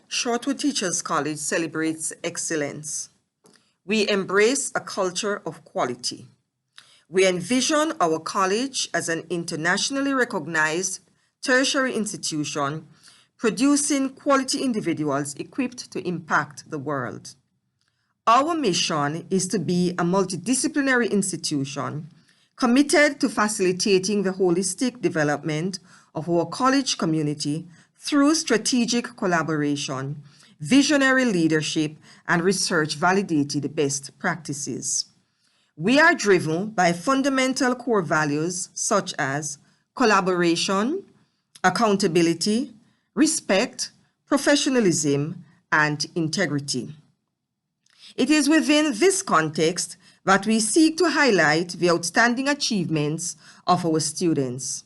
Shortwood Teachers College celebrates excellence. We embrace a culture of quality. We envision our college as an internationally recognized tertiary institution producing quality individuals equipped to impact the world. Our mission is to be a multidisciplinary institution committed to facilitating the holistic development of our college community through strategic collaboration, visionary leadership, and research-validated best practices. We are driven by fundamental core values such as collaboration, accountability, respect, professionalism, and integrity. It is within this context that we seek to highlight the outstanding achievements of our students.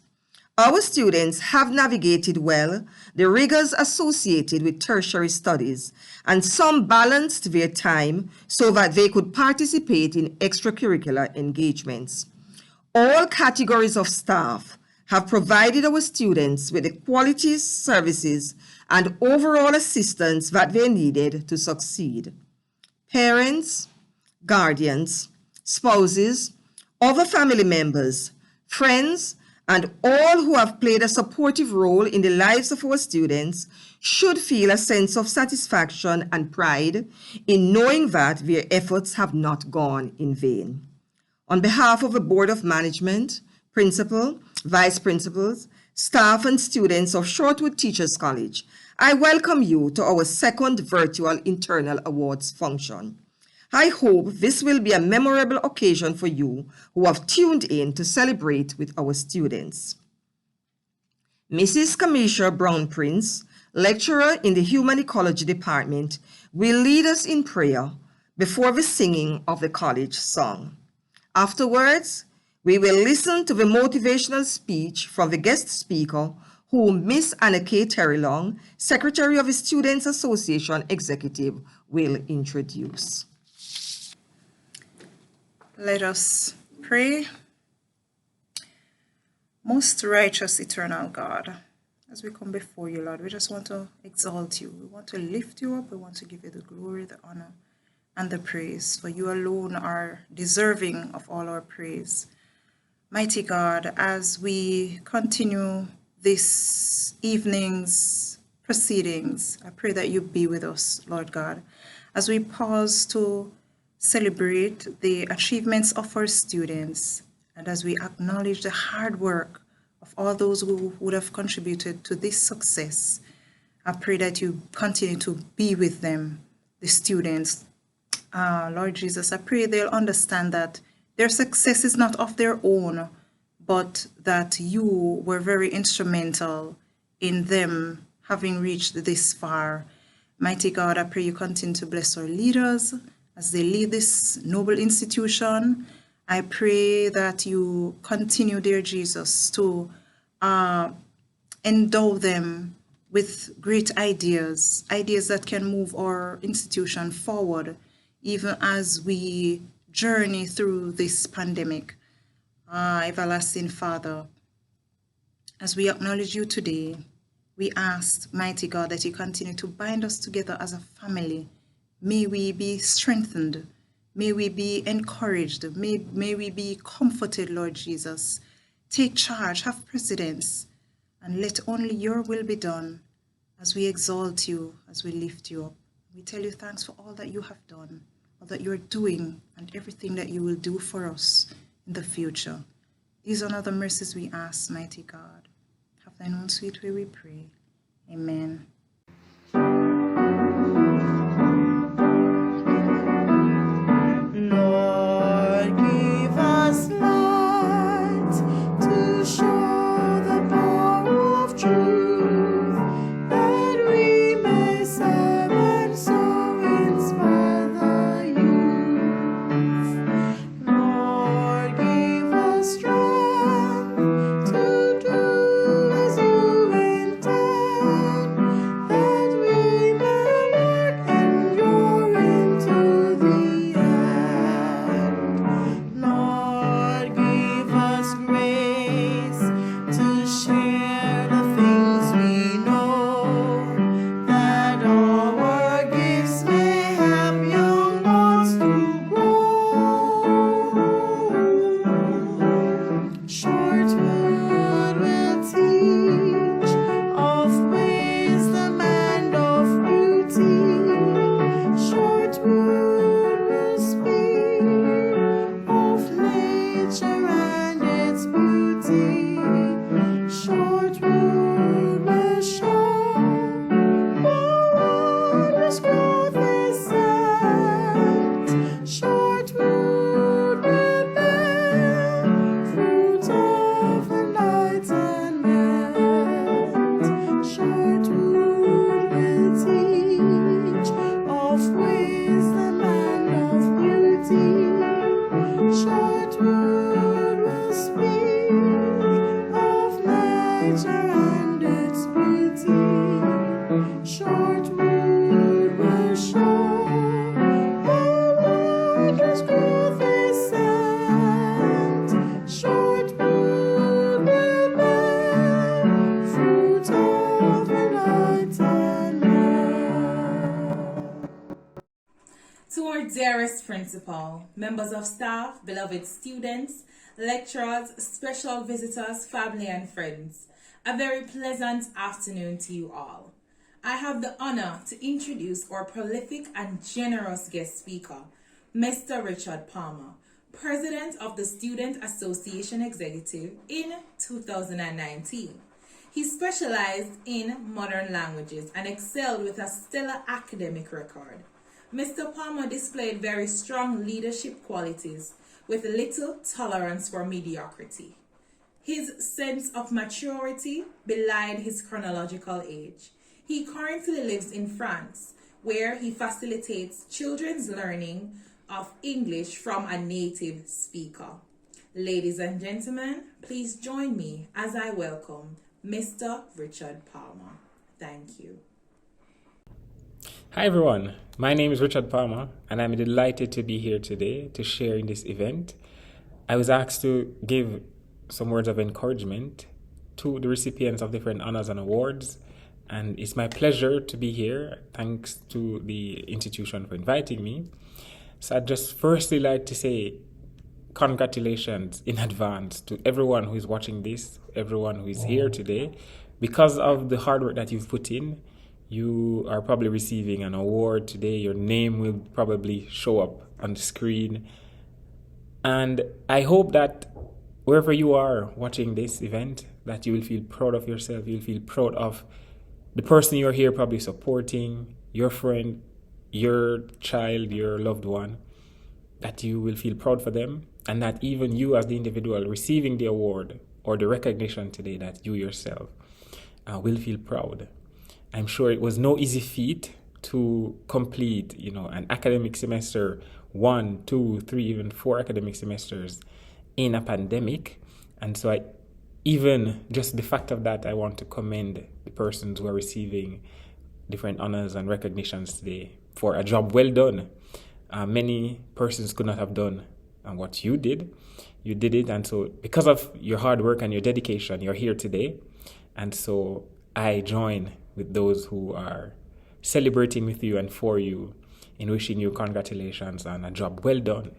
Our students have navigated well the rigors associated with tertiary studies, and some balanced their time so that they could participate in extracurricular engagements. All categories of staff have provided our students with the quality services and overall assistance that they needed to succeed. Parents, guardians, spouses, other family members, friends, and all who have played a supportive role in the lives of our students should feel a sense of satisfaction and pride in knowing that their efforts have not gone in vain. On behalf of the Board of Management, Principal, Vice Principals, staff, and students of Shortwood Teachers College, I welcome you to our second virtual internal awards function. I hope this will be a memorable occasion for you who have tuned in to celebrate with our students. Mrs. Kamisha Brown Prince, lecturer in the Human Ecology Department, will lead us in prayer before the singing of the college song. Afterwards, we will listen to the motivational speech from the guest speaker, whom Miss Anna K. Terrylong, Secretary of the Students Association Executive, will introduce. Let us pray. Most righteous, eternal God, as we come before you, Lord, we just want to exalt you. We want to lift you up. We want to give you the glory, the honor, and the praise. For you alone are deserving of all our praise. Mighty God, as we continue this evening's proceedings, I pray that you be with us, Lord God, as we pause to celebrate the achievements of our students, and as we acknowledge the hard work of all those who would have contributed to this success. I pray that you continue to be with them, the students. Lord Jesus, I pray they'll understand that their success is not of their own, but that you were very instrumental in them having reached this far. Mighty God, I pray you continue to bless our leaders as they lead this noble institution. I pray that you continue, dear Jesus, to endow them with great ideas that can move our institution forward, even as we journey through this pandemic. Everlasting Father, as we acknowledge you today, we ask, mighty God, that you continue to bind us together as a family. May we be strengthened. May we be encouraged. May we be comforted, Lord Jesus. Take charge, have precedence, and let only your will be done as we exalt you, as we lift you up. We tell you thanks for all that you have done, all that you're doing, and everything that you will do for us in the future. These are other mercies we ask, mighty God. Have thine own sweet way, we pray. Amen. Lord, give us light to show the power of truth, that we may serve and so inspire the youth. Lord, give us strength to do as you intend. nature and its beauty. Shortwood will show how wondrous growth is sent. Shortwood will bear fruit of enlightenment. To our dearest principal, members of staff, beloved students, lecturers, special visitors, family and friends, a very pleasant afternoon to you all. I have the honor to introduce our prolific and generous guest speaker, Mr. Richard Palmer, President of the Student Association Executive in 2019. He specialized in modern languages and excelled with a stellar academic record. Mr. Palmer displayed very strong leadership qualities with little tolerance for mediocrity. His sense of maturity belied his chronological age. He currently lives in France, where he facilitates children's learning of English from a native speaker. Ladies and gentlemen, please join me as I welcome Mr. Richard Palmer. Thank you. Hi everyone, my name is Richard Palmer and I'm delighted to be here today to share in this event. I was asked to give some words of encouragement to the recipients of different honors and awards, and it's my pleasure to be here. Thanks to the institution for inviting me. So I'd just firstly like to say congratulations in advance to everyone who is watching this, everyone who is here today. Because of the hard work that you've put in, you are probably receiving an award today. Your name will probably show up on the screen. And I hope that wherever you are watching this event, that you will feel proud of yourself. You'll feel proud of the person you're here probably supporting, your friend, your child, your loved one, that you will feel proud for them. And that even you as the individual receiving the award or the recognition today, that you yourself will feel proud. I'm sure it was no easy feat to complete, an academic semester, 1, 2, 3, even 4 academic semesters in a pandemic. And so even just the fact of that, I want to commend the persons who are receiving different honors and recognitions today for a job well done. Many persons could not have done what you did. You did it. And so because of your hard work and your dedication, you're here today. And so I join with those who are celebrating with you and for you in wishing you congratulations on a job well done.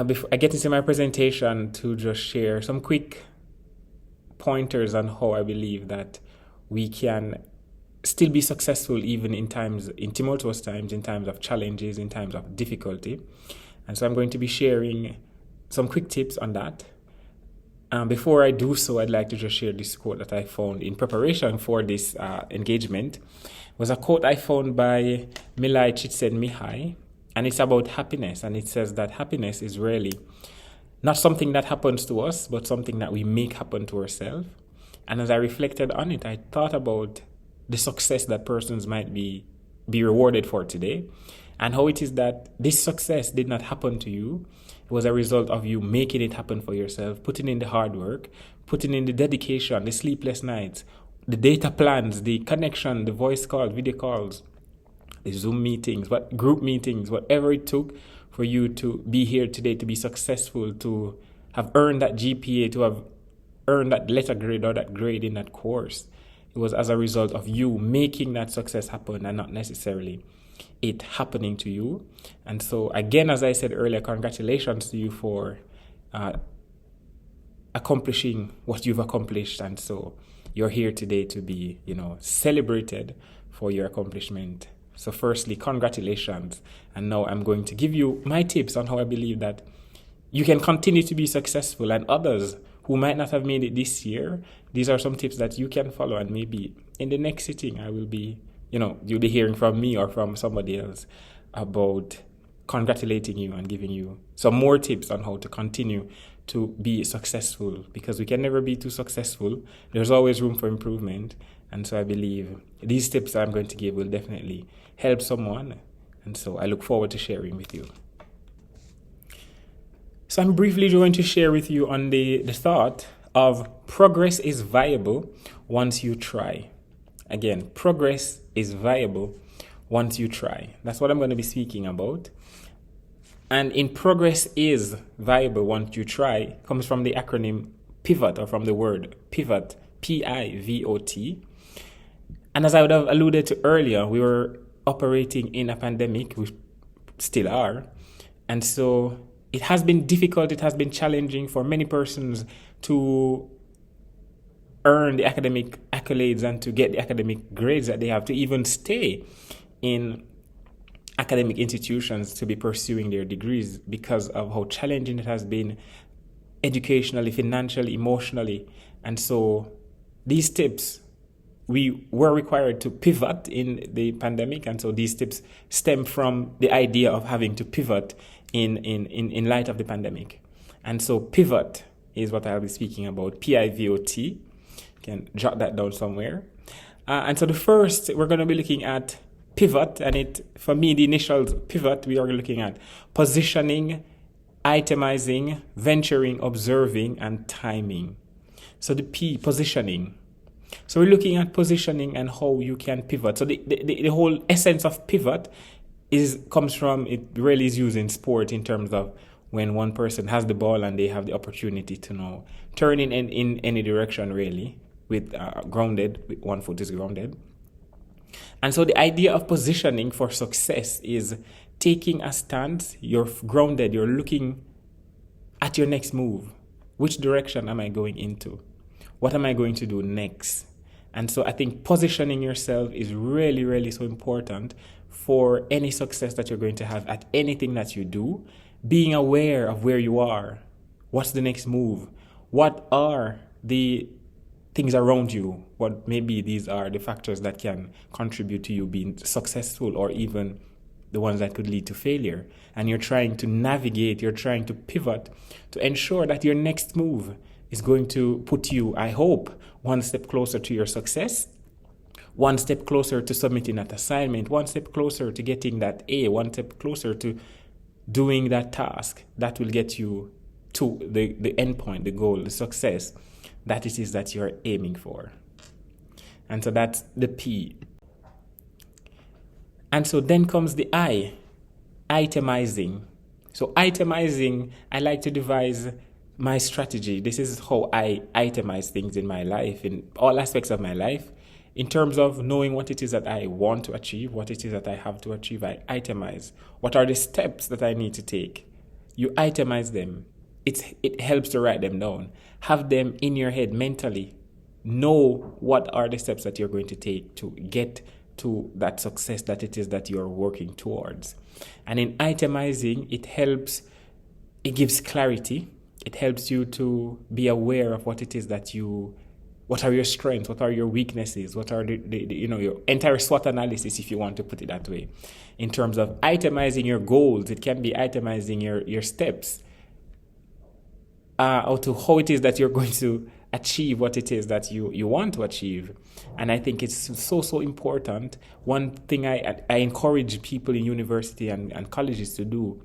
Before I get into my presentation, to just share some quick pointers on how I believe that we can still be successful even in tumultuous times, in times of challenges, in times of difficulty. And so I'm going to be sharing some quick tips on that. Before I do so, I'd like to just share this quote that I found in preparation for this engagement. It was a quote I found by Milai Csikszentmihalyi, and it's about happiness. And it says that happiness is really not something that happens to us, but something that we make happen to ourselves. And as I reflected on it, I thought about the success that persons might be rewarded for today, and how it is that this success did not happen to you. It was a result of you making it happen for yourself, putting in the hard work, putting in the dedication, the sleepless nights, the data plans, the connection, the voice calls, video calls, the Zoom meetings, group meetings, whatever it took for you to be here today, to be successful, to have earned that GPA, to have earned that letter grade or that grade in that course. It was as a result of you making that success happen and not necessarily it happening to you. And so again, as I said earlier, congratulations to you for accomplishing what you've accomplished. And so you're here today to be, celebrated for your accomplishment. So firstly, congratulations. And now I'm going to give you my tips on how I believe that you can continue to be successful, and others who might not have made it this year, these are some tips that you can follow, and maybe in the next sitting I will be, you'll be hearing from me or from somebody else about congratulating you and giving you some more tips on how to continue to be successful, because we can never be too successful. There's always room for improvement. And so I believe these tips I'm going to give will definitely help someone. And so I look forward to sharing with you. So I'm briefly going to share with you on the thought of progress is viable once you try. Again, progress is viable once you try. That's what I'm going to be speaking about. And in progress is viable once you try comes from the acronym PIVOT, or from the word pivot, P-I-V-O-T. And as I would have alluded to earlier, we were operating in a pandemic, we still are. And so it has been difficult, it has been challenging for many persons to earn the academic accolades and to get the academic grades that they have, to even stay in academic institutions to be pursuing their degrees, because of how challenging it has been educationally, financially, emotionally. And so these tips, we were required to pivot in the pandemic, and so these tips stem from the idea of having to pivot in light of the pandemic. And so pivot is what I'll be speaking about, P-I-V-O-T. You can jot that down somewhere. And so the first, we're going to be looking at pivot, and for me, the initial pivot, we are looking at positioning, itemizing, venturing, observing, and timing. So the P, positioning. So we're looking at positioning and how you can pivot. So the whole essence of pivot comes from, it really is used in sport in terms of when one person has the ball and they have the opportunity to now turn in any direction, really, with grounded, with one foot is grounded. And so the idea of positioning for success is taking a stance, you're grounded, you're looking at your next move. Which direction am I going into? What am I going to do next? And so I think positioning yourself is really, really so important for any success that you're going to have at anything that you do. Being aware of where you are. What's the next move? What are the things around you? What maybe these are the factors that can contribute to you being successful, or even the ones that could lead to failure. And you're trying to navigate, you're trying to pivot to ensure that your next move is going to put you, I hope, one step closer to your success, one step closer to submitting that assignment, one step closer to getting that A, one step closer to doing that task that will get you to the end point, the goal, the success that it is that you're aiming for. And so that's the P. And so then comes the I, itemizing. So itemizing, I like to devise my strategy. This is how I itemize things in my life, in all aspects of my life. In terms of knowing what it is that I want to achieve, what it is that I have to achieve, I itemize. What are the steps that I need to take? You itemize them. It helps to write them down. Have them in your head mentally. Know what are the steps that you're going to take to get to that success that it is that you're working towards. And in itemizing, it gives clarity. It helps you to be aware of what it is that what are your strengths, what are your weaknesses, what are your entire SWOT analysis, if you want to put it that way. In terms of itemizing your goals, it can be itemizing your steps, or to how it is that you're going to achieve what it is that you want to achieve. And I think it's so important. One thing I encourage people in university and colleges to do,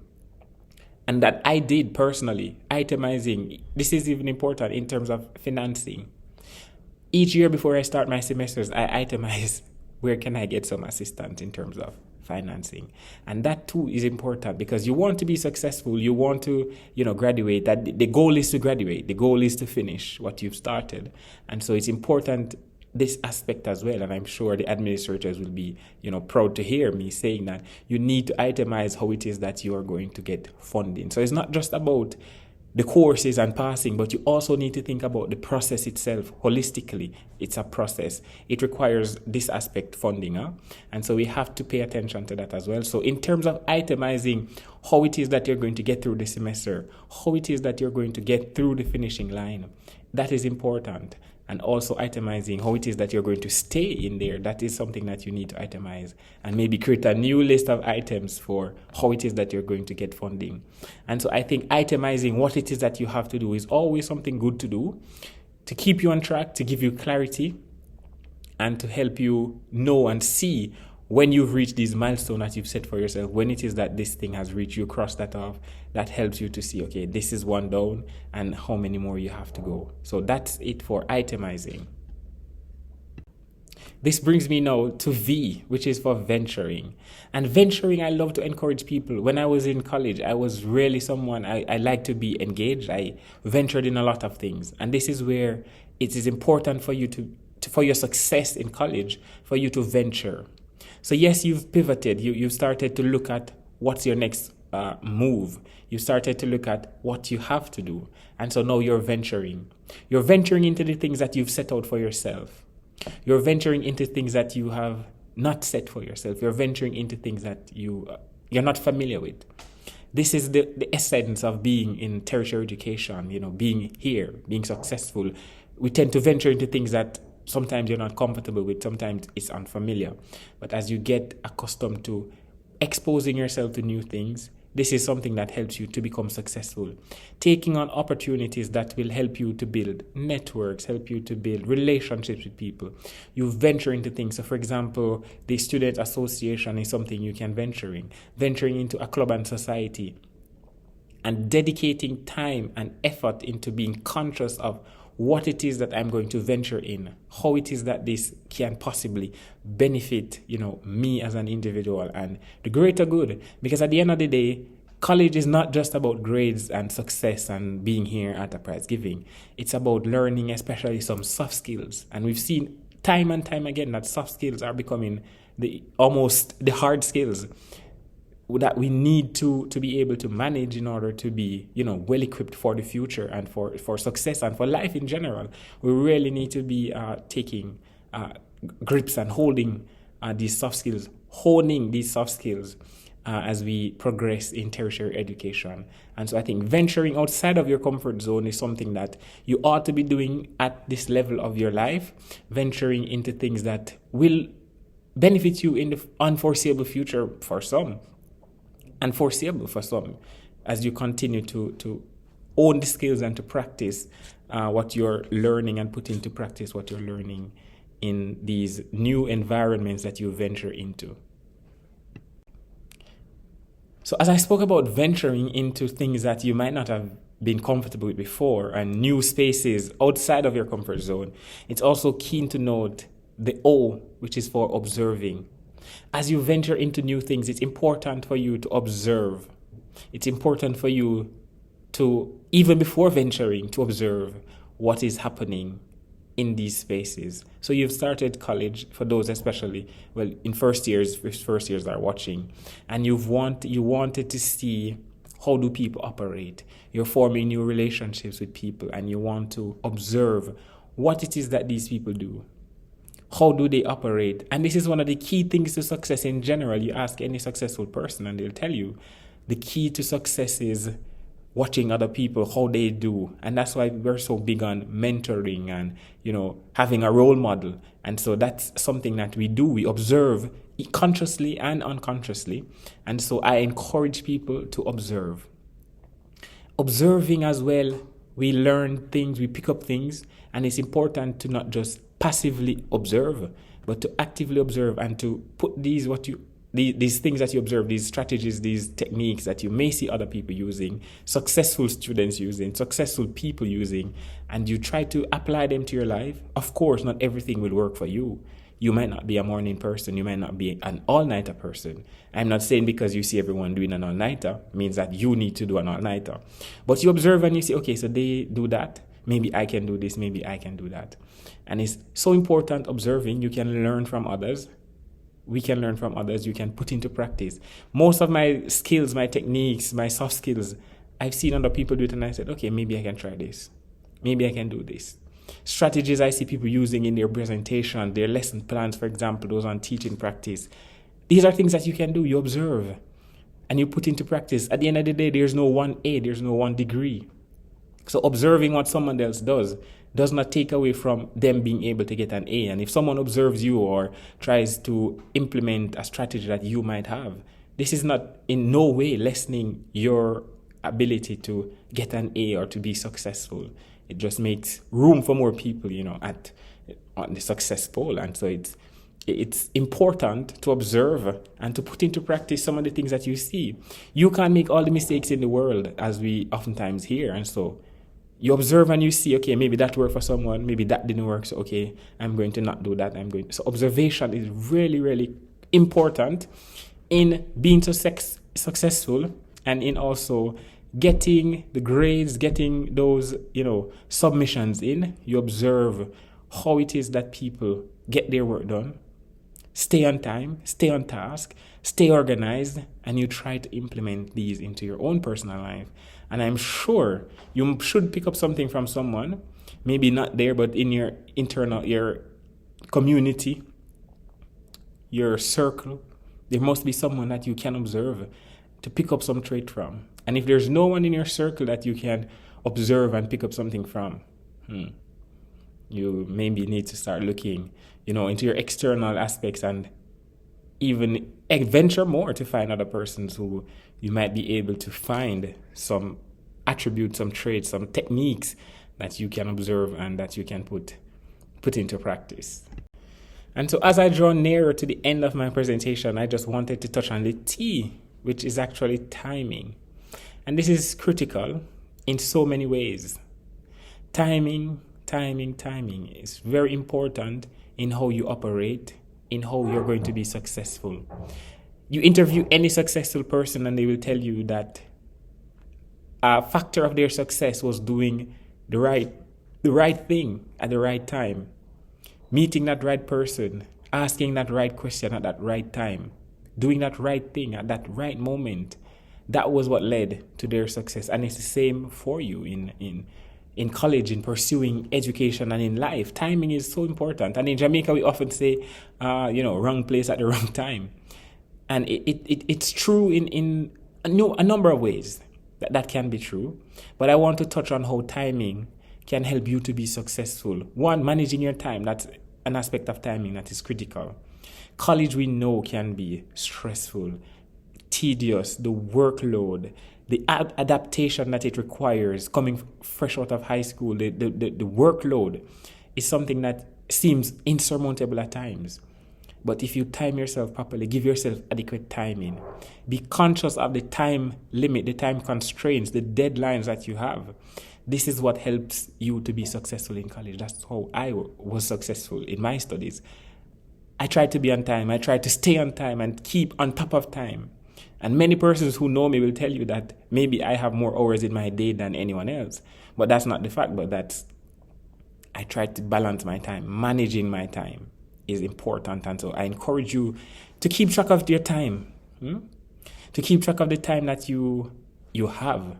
and that I did personally, itemizing. This is even important in terms of financing. Each year before I start my semesters, I itemize where can I get some assistance in terms of financing. And that too is important, because you want to be successful, you want to, graduate. That the goal is to graduate, the goal is to finish what you've started. And so it's important, this aspect as well. And I'm sure the administrators will be, proud to hear me saying that you need to itemize how it is that you are going to get funding. So it's not just about the courses and passing, but you also need to think about the process itself holistically. It's a process. It requires this aspect, funding. And so we have to pay attention to that as well. So in terms of itemizing how it is that you're going to get through the semester, how it is that you're going to get through the finishing line, that is important. And also itemizing how it is that you're going to stay in there. That is something that you need to itemize, and maybe create a new list of items for how it is that you're going to get funding. And so I think itemizing what it is that you have to do is always something good to do, to keep you on track, to give you clarity, and to help you know and see when you've reached these milestones that you've set for yourself, when it is that this thing has reached, you cross that off, that helps you to see, okay, this is one down and how many more you have to go. So that's it for itemizing. This brings me now to V, which is for venturing. And venturing, I love to encourage people. When I was in college, I was really someone, I like to be engaged. I ventured in a lot of things. And this is where it is important for you to for your success in college, for you to venture. So yes, you've pivoted. You've started to look at what's your next move. You started to look at what you have to do. And so now you're venturing. You're venturing into the things that you've set out for yourself. You're venturing into things that you have not set for yourself. You're venturing into things that you're not familiar with. This is the essence of being in tertiary education, being here, being successful. We tend to venture into things that sometimes you're not comfortable with, sometimes it's unfamiliar. But as you get accustomed to exposing yourself to new things, this is something that helps you to become successful. Taking on opportunities that will help you to build networks, help you to build relationships with people. You venture into things. So for example, the student association is something you can venture in. Venturing into a club and society. And dedicating time and effort into being conscious of what it is that I'm going to venture in, how it is that this can possibly benefit, me as an individual and the greater good. Because at the end of the day, college is not just about grades and success and being here at a prize giving. It's about learning, especially some soft skills. And we've seen time and time again that soft skills are becoming almost the hard skills that we need to be able to manage in order to be, well equipped for the future and for success and for life in general. We really need to be taking grips and holding these soft skills, honing these soft skills as we progress in tertiary education. And so I think venturing outside of your comfort zone is something that you ought to be doing at this level of your life, venturing into things that will benefit you in the unforeseeable future for some, and foreseeable for some, as you continue to own the skills and to practice what you're learning and put into practice what you're learning in these new environments that you venture into. So as I spoke about venturing into things that you might not have been comfortable with before and new spaces outside of your comfort zone, it's also keen to note the O, which is for observing. As you venture into new things, it's important for you to observe. It's important for you to, even before venturing, to observe what is happening in these spaces. So you've started college, for those especially, in first years are watching, and you wanted to see how do people operate. You're forming new relationships with people, and you want to observe what it is that these people do. How do they operate? And this is one of the key things to success in general. You ask any successful person and they'll tell you the key to success is watching other people, how they do. And that's why we're so big on mentoring and, having a role model. And so that's something that we do. We observe consciously and unconsciously. And so I encourage people to observe. Observing as well, we learn things, we pick up things. And it's important to not just passively observe, but to actively observe and to put these things that you observe, these strategies, these techniques that you may see other people using, successful students using, successful people using, and you try to apply them to your life. Of course, not everything will work for you. You might not be a morning person. You might not be an all-nighter person. I'm not saying because you see everyone doing an all-nighter means that you need to do an all-nighter. But you observe and you say, okay, so they do that. Maybe I can do this, maybe I can do that. And it's so important observing. You can learn from others. We can learn from others. You can put into practice. Most of my skills, my techniques, my soft skills, I've seen other people do it and I said, okay, maybe I can try this. Maybe I can do this. Strategies I see people using in their presentation, their lesson plans, for example, those on teaching practice. These are things that you can do. You observe and you put into practice. At the end of the day, there's no one A, there's no one degree. So observing what someone else does not take away from them being able to get an A. And if someone observes you or tries to implement a strategy that you might have, this is not in no way lessening your ability to get an A or to be successful. It just makes room for more people, on the success pole. And so it's important to observe and to put into practice some of the things that you see. You can't make all the mistakes in the world, as we oftentimes hear. And so you observe and you see, okay, maybe that worked for someone, maybe that didn't work. So, okay, I'm going to not do that. So observation is really, really important in being successful, and in also getting the grades, getting those, submissions in. You observe how it is that people get their work done, stay on time, stay on task, stay organized, and you try to implement these into your own personal life. And I'm sure you should pick up something from someone, maybe not there, but in your your community, your circle. There must be someone that you can observe to pick up some trait from. And if there's no one in your circle that you can observe and pick up something from, you maybe need to start looking, into your external aspects, and even venture more to find other persons who you might be able to find some attributes, some traits, some techniques that you can observe and that you can put into practice. And so as I draw nearer to the end of my presentation, I just wanted to touch on the T, which is actually timing. And this is critical in so many ways. Timing is very important in how you operate, in how you're going to be successful. You interview any successful person and they will tell you that a factor of their success was doing the right thing at the right time, meeting that right person, asking that right question at that right time, doing that right thing at that right moment. That was what led to their success. And it's the same for you in college, in pursuing education, and in life. Timing is so important. And in Jamaica, we often say, wrong place at the wrong time. And it's true in a number of ways that can be true. But I want to touch on how timing can help you to be successful. One, managing your time. That's an aspect of timing that is critical. College, we know, can be stressful, tedious, the workload, the adaptation that it requires coming fresh out of high school, the workload is something that seems insurmountable at times. But if you time yourself properly, give yourself adequate timing, be conscious of the time limit, the time constraints, the deadlines that you have. This is what helps you to be successful in college. That's how I was successful in my studies. I tried to be on time. I tried to stay on time and keep on top of time. And many persons who know me will tell you that maybe I have more hours in my day than anyone else. But that's not the fact, but that's I try to balance my time. Managing my time is important. And so I encourage you to keep track of your time, to keep track of the time that you have.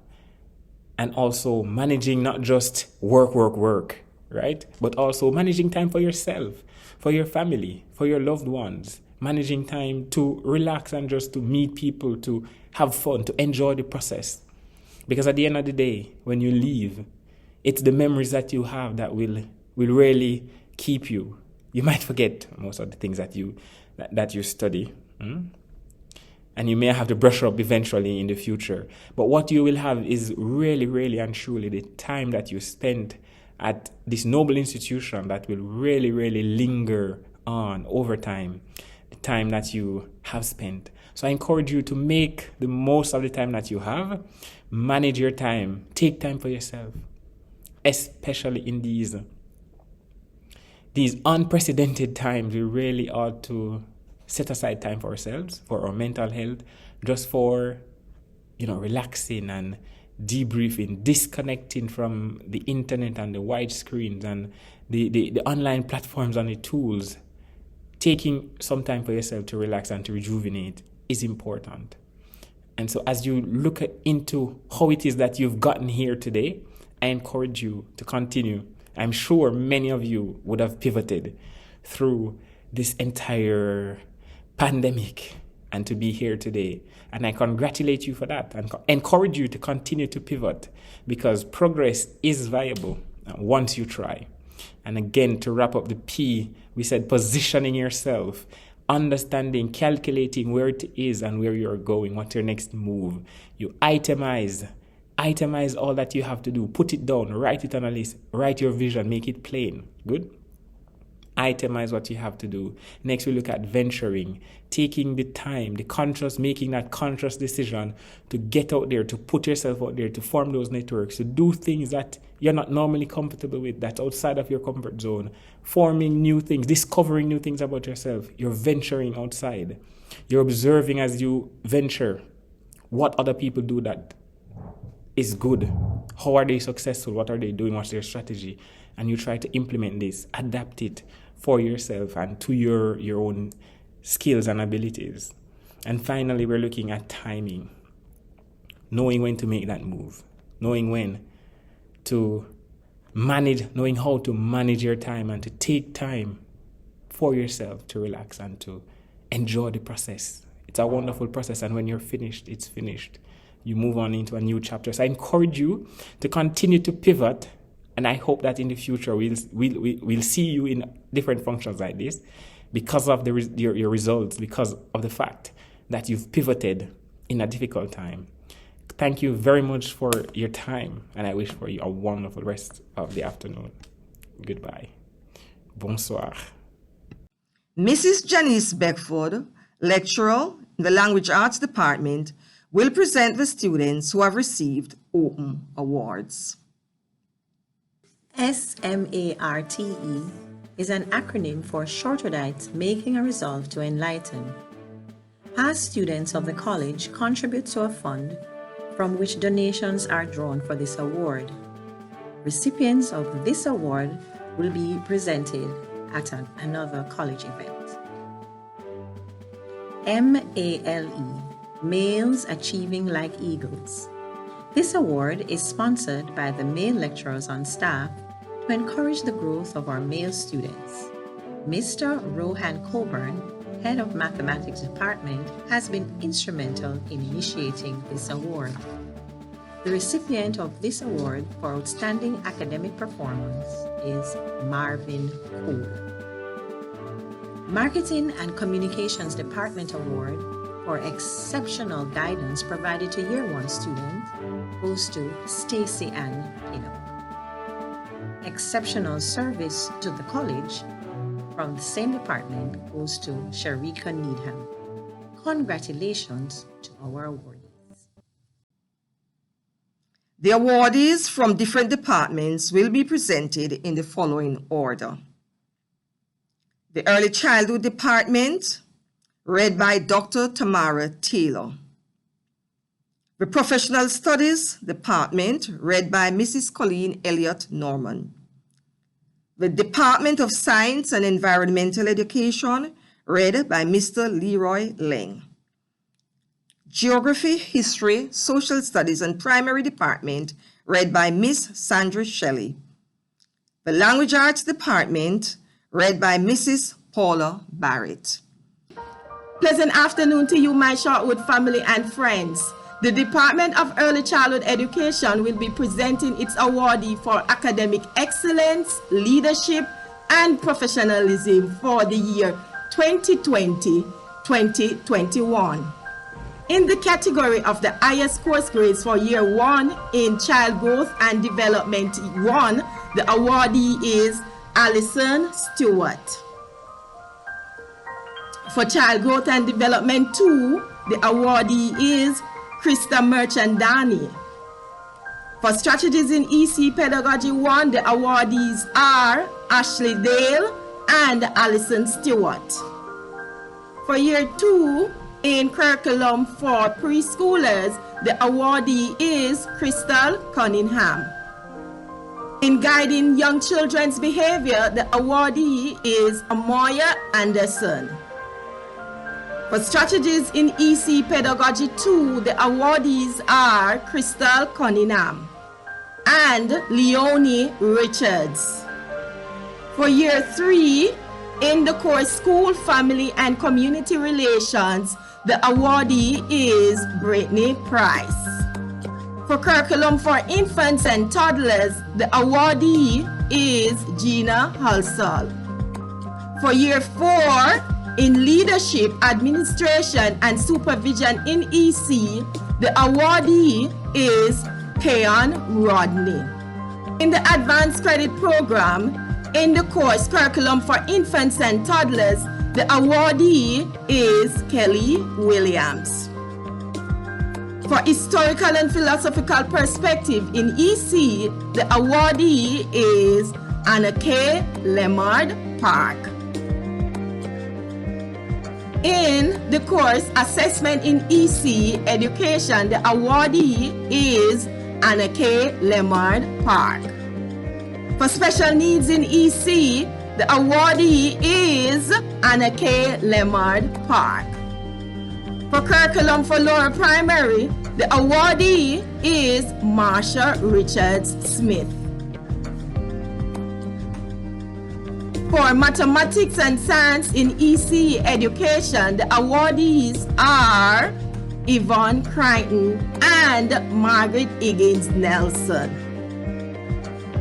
And also managing not just work, right? But also managing time for yourself, for your family, for your loved ones. Managing time to relax and just to meet people, to have fun, to enjoy the process. Because at the end of the day, when you leave, it's the memories that you have that will really keep you. You might forget most of the things that you study. And you may have to brush up eventually in the future. But what you will have is really, really and truly the time that you spent at this noble institution that will really, really linger on over time. The time that you have spent. So I encourage you to make the most of the time that you have. Manage your time. Take time for yourself. Especially in these unprecedented times, we really ought to set aside time for ourselves, for our mental health, just for, relaxing and debriefing, disconnecting from the internet and the wide screens and the online platforms and the tools. Taking some time for yourself to relax and to rejuvenate is important. And so as you look into how it is that you've gotten here today, I encourage you to continue. I'm sure many of you would have pivoted through this entire pandemic and to be here today. And I congratulate you for that and encourage you to continue to pivot, because progress is viable once you try. And again, to wrap up the P, we said positioning yourself, understanding, calculating where it is and where you're going, what's your next move. You itemize all that you have to do, put it down, write it on a list, write your vision, make it plain. Good? Itemize what you have to do. Next, we look at venturing, taking the time, making that conscious decision to get out there, to put yourself out there, to form those networks, to do things that you're not normally comfortable with, that's outside of your comfort zone, forming new things, discovering new things about yourself. You're venturing outside. You're observing as you venture what other people do that is good. How are they successful? What are they doing? What's their strategy? And you try to implement this, adapt it for yourself and to your own skills and abilities. And finally, we're looking at timing, knowing when to make that move, knowing when to manage, knowing how to manage your time and to take time for yourself to relax and to enjoy the process. It's a wonderful process, and when you're finished, it's finished. You move on into a new chapter. So I encourage you to continue to pivot. And I hope that in the future we'll see you in different functions like this because of your results, because of the fact that you've pivoted in a difficult time. Thank you very much for your time, and I wish for you a wonderful rest of the afternoon. Goodbye. Bonsoir. Mrs. Janice Beckford, lecturer in the Language Arts Department, will present the students who have received Open Awards. SMARTE is an acronym for Shortwoodites Making a Resolve to Enlighten. Past students of the college contribute to a fund from which donations are drawn for this award. Recipients of this award will be presented at another college event. MALE, Males Achieving Like Eagles. This award is sponsored by the male lecturers on staff to encourage the growth of our male students. Mr. Rohan Coburn, head of Mathematics Department, has been instrumental in initiating this award. The recipient of this award for outstanding academic performance is Marvin Cole. Marketing and Communications Department Award for exceptional guidance provided to Year 1 students goes to Stacy Ann Pinnock. Exceptional service to the college from the same department goes to Sharika Needham. Congratulations to our awardees. The awardees from different departments will be presented in the following order. The Early Childhood Department, read by Dr. Tamara Taylor. The Professional Studies Department, read by Mrs. Colleen Elliott Norman. The Department of Science and Environmental Education, read by Mr. Leroy Leng. Geography, History, Social Studies and Primary Department, read by Miss Sandra Shelley. The Language Arts Department, read by Mrs. Paula Barrett. Pleasant afternoon to you, my Shortwood family and friends. The Department of Early Childhood Education will be presenting its awardee for academic excellence, leadership, and professionalism for the year 2020-2021. In the category of the highest course grades for Year 1 in Child Growth and Development 1, the awardee is Allison Stewart. For Child Growth and Development 2, the awardee is Krista Merchandani. For Strategies in EC Pedagogy 1, the awardees are Ashley Dale and Allison Stewart. For Year 2, in Curriculum for Preschoolers, the awardee is Crystal Cunningham. In Guiding Young Children's Behavior, the awardee is Amoya Anderson. For Strategies in EC Pedagogy 2, the awardees are Crystal Cunningham and Leonie Richards. For Year 3, in the course School, Family and Community Relations, the awardee is Brittany Price. For Curriculum for Infants and Toddlers, the awardee is Gina Halsall. For Year 4, in Leadership, Administration and Supervision in EC, the awardee is Keon Rodney. In the Advanced Credit Program, In the course Curriculum for Infants and Toddlers, the awardee is Kelly Williams. For Historical and Philosophical Perspective in EC, the awardee is Anna K. Lemard Park. In the course Assessment in EC Education, the awardee is Anna K. Lemard Park. For Special Needs in EC, the awardee is Anna K. Lemard Park. For Curriculum for Lower Primary, the awardee is Marsha Richards Smith. For Mathematics and Science in EC Education, the awardees are Yvonne Crichton and Margaret Higgins Nelson.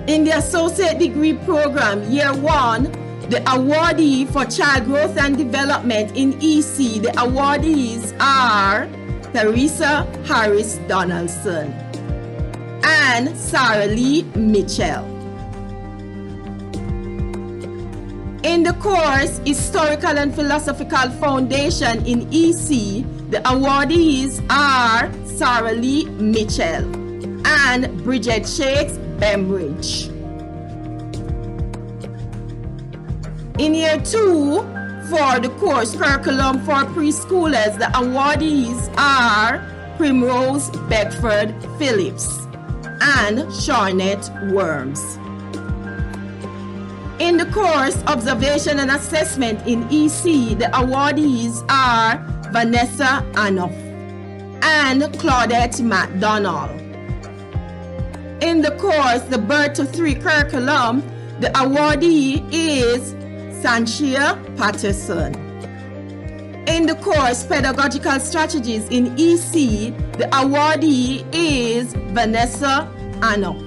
In the Associate Degree Program, Year 1, the awardee for Child Growth and Development in EC, the awardees are Teresa Harris Donaldson and Sarah Lee Mitchell. In the course Historical and Philosophical Foundation in EC, the awardees are Sarah Lee Mitchell and Bridget Shakes Bembridge. In Year 2, for the course Curriculum for Preschoolers, the awardees are Primrose Bedford Phillips and Charnette Worms. In the course Observation and Assessment in EC, the awardees are Vanessa Anoff and Claudette McDonald. In the course The Birth to 3 Curriculum, the awardee is Sanchia Patterson. In the course Pedagogical Strategies in EC, the awardee is Vanessa Anoff.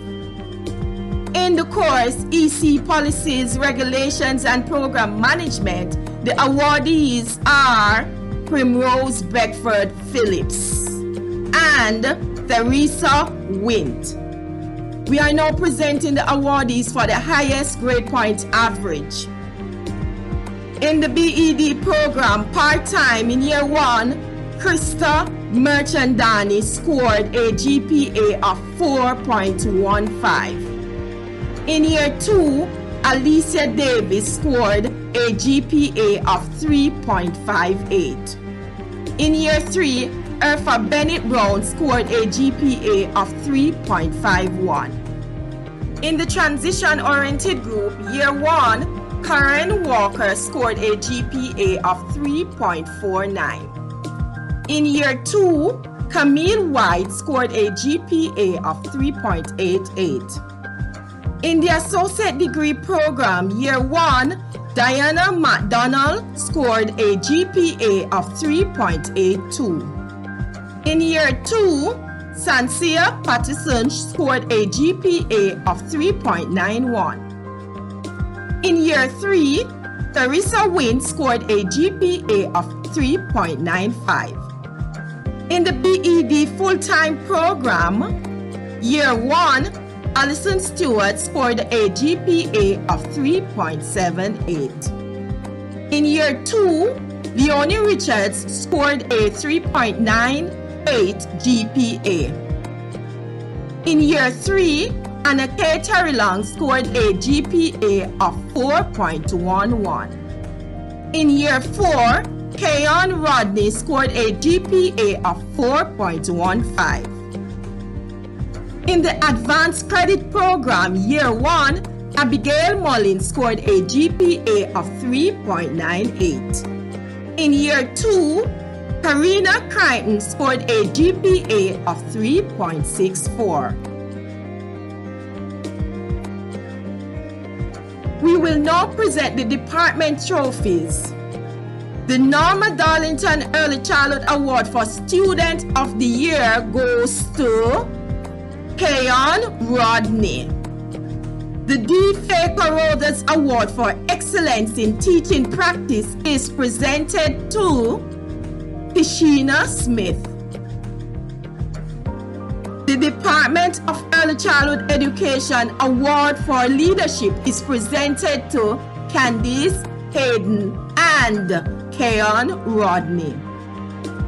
In the course EC Policies, Regulations and Program Management, the awardees are Primrose Beckford Phillips and Theresa Wint. We are now presenting the awardees for the highest grade point average. In the BED program, part-time in Year 1, Krista Merchandani scored a GPA of 4.15. In Year 2, Alicia Davis scored a GPA of 3.58. In Year 3, Erfa Bennett Brown scored a GPA of 3.51. In the transition-oriented group, Year 1, Karen Walker scored a GPA of 3.49. In Year 2, Camille White scored a GPA of 3.88. In the Associate Degree Program, Year 1, Diana McDonald scored a GPA of 3.82. In Year 2, Sansia Patterson scored a GPA of 3.91. In Year 3, Theresa Wynn scored a GPA of 3.95. In the BED full-time program, Year 1, Alison Stewart scored a GPA of 3.78. In Year 2, Leonie Richards scored a 3.98 GPA. In Year 3, Anna K. Terrylang scored a GPA of 4.11. In Year 4, Kayon Rodney scored a GPA of 4.15. In the Advanced Credit Program, Year 1, Abigail Mullins scored a GPA of 3.98. In Year 2, Karina Crichton scored a GPA of 3.64. We will now present the department trophies. The Norma Darlington Early Childhood Award for Student of the Year goes to Kayon Rodney. The D. Faye Carruthers Award for Excellence in Teaching Practice is presented to Tishina Smith. The Department of Early Childhood Education Award for Leadership is presented to Candice Hayden and Keon Rodney.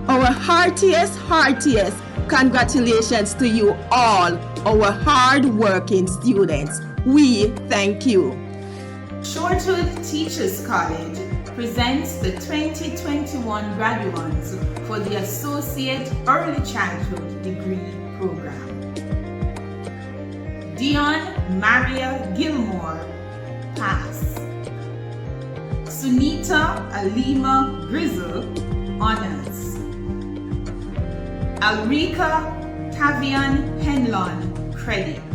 Our heartiest congratulations to you all, our hard-working students. We thank you. Shortwood Teachers College presents the 2021 graduates for the Associate Early Childhood Degree Program. Dion Maria Gilmore, Pass. Sunita Alima Grizzle, Honors. Alrika Tavian Henlon, Credit.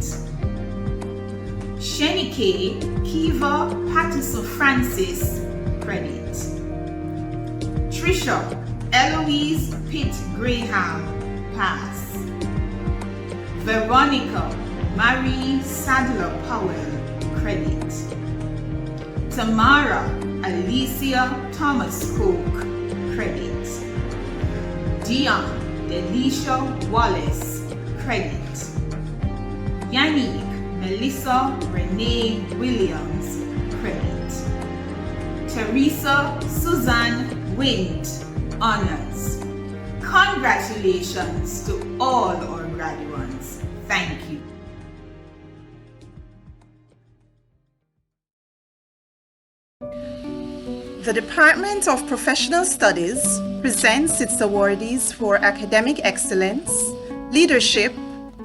Shenike Kiva Patiso Francis, Credit. Trisha Eloise Pitt Graham, Pass. Veronica Marie Sadler Powell, Credit. Tamara Alicia Thomas Coke, Credit. Dion Delisha Wallace, Credit. Yannick Melissa Renee Williams, Credit. Teresa Suzanne Wint, Honors. Congratulations to all our graduates. Thank you. The Department of Professional Studies presents its awardees for academic excellence, leadership,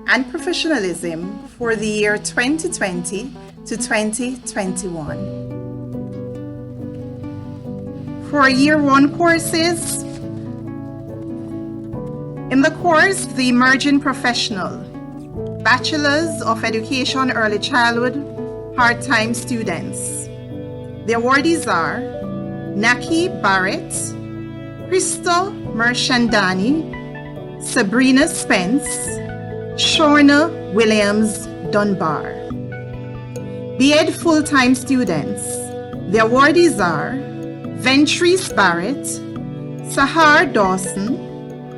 and professionalism for the year 2020 to 2021. For Year 1 courses, in the course The Emerging Professional, Bachelors of Education Early Childhood, Part-Time Students. The awardees are Naki Barrett, Crystal Merchandani, Sabrina Spence, Shorna Williams Dunbar. B.Ed full-time students. The awardees are Ventrice Barrett, Sahar Dawson,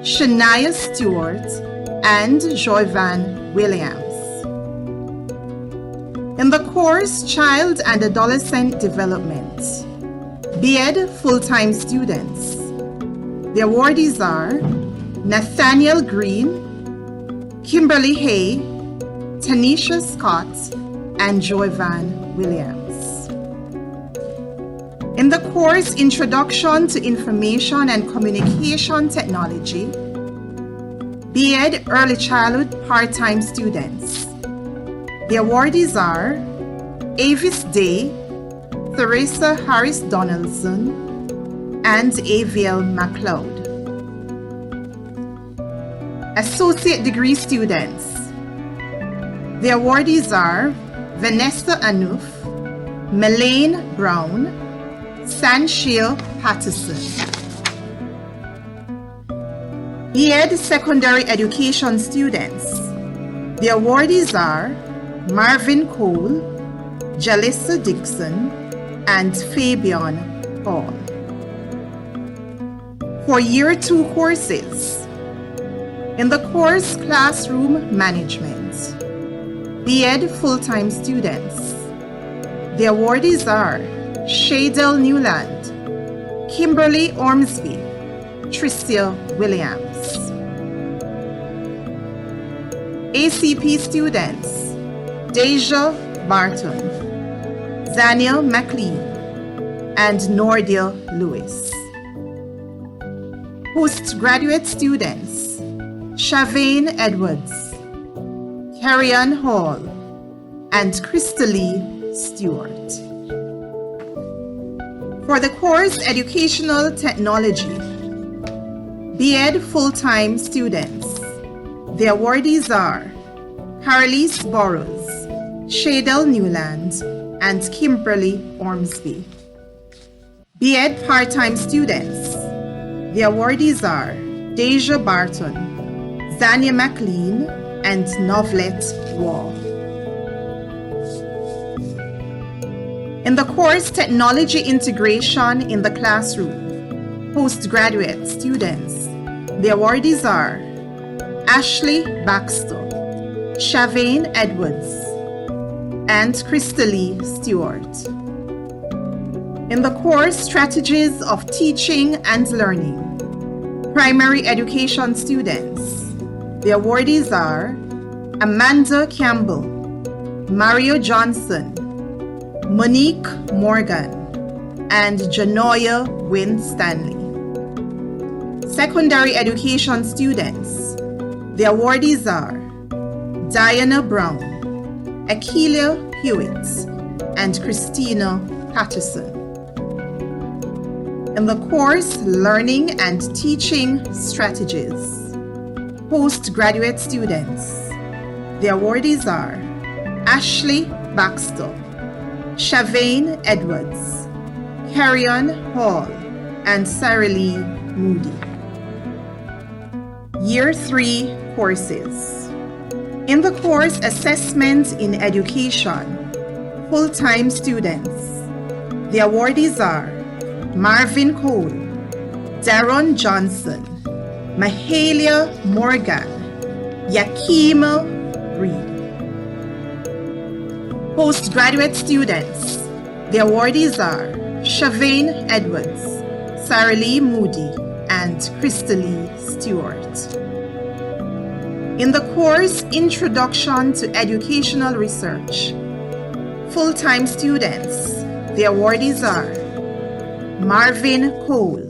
Shania Stewart, and Joyvan Williams. In the course Child and Adolescent Development, B.Ed full-time students. The awardees are Nathaniel Green, Kimberly Hay, Tanisha Scott, and Joyvan Williams. In the course Introduction to Information and Communication Technology, B.Ed Early Childhood Part-Time Students. The awardees are Avis Day, Theresa Harris Donaldson, and Aviel MacLeod. Associate Degree Students. The awardees are Vanessa Anouf, Melaine Brown, Sanshil Patterson. B.Ed Secondary Education Students. The awardees are Marvin Cole, Jalissa Dixon, and Fabian Hall. For Year 2 courses, in the course Classroom Management, B.Ed full-time students. The awardees are Shadel Newland, Kimberly Ormsby, Tricia Williams. ACP students, Deja Barton, Zania McLean, and Nordia Lewis. Postgraduate students, Shavane Edwards, Carrion Hall, and Crystalie Stewart. For the course Educational Technology, B.Ed full-time students. The awardees are Carolise Burrows, Shadel Newland, and Kimberly Ormsby. B.Ed part-time students. The awardees are Deja Barton, Zania McLean, and Novlet Wall. In the course Technology Integration in the Classroom, postgraduate students. The awardees are Ashley Baxter, Shavane Edwards, and Crystalie Stewart. In the course Strategies of Teaching and Learning, primary education students, the awardees are Amanda Campbell, Mario Johnson, Monique Morgan, and Janoya Wynn Stanley. Secondary education students, the awardees are Diana Brown, Akeelia Hewitt, and Christina Patterson. In the course Learning and Teaching Strategies, postgraduate students, the awardees are Ashley Baxter, Shavane Edwards, Carrion Hall, and Sarah Lee Moody. Year 3 courses. In the course Assessment in Education, full-time students, the awardees are Marvin Cole, Daron Johnson, Mahalia Morgan, Yakima Reed. Postgraduate students, the awardees are Shavane Edwards, Sarah Lee Moody, and Crystalie Stewart. In the course Introduction to Educational Research, full-time students, the awardees are Marvin Cole,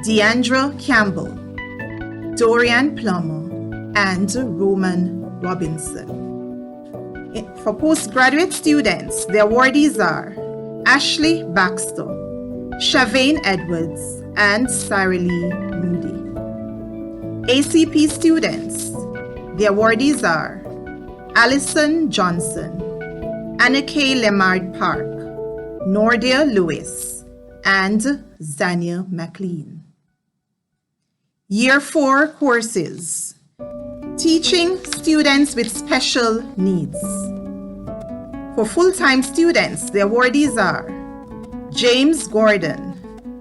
Deandra Campbell, Dorian Plummer, and Roman Robinson. For postgraduate students, the awardees are Ashley Baxter, Shavane Edwards, and Sarah Lee Moody. ACP students, the awardees are Allison Johnson, Anna-Kay Lemard Park, Nordia Lewis, and Zania McLean. Year 4 courses. Teaching students with special needs. For full-time students, the awardees are James Gordon,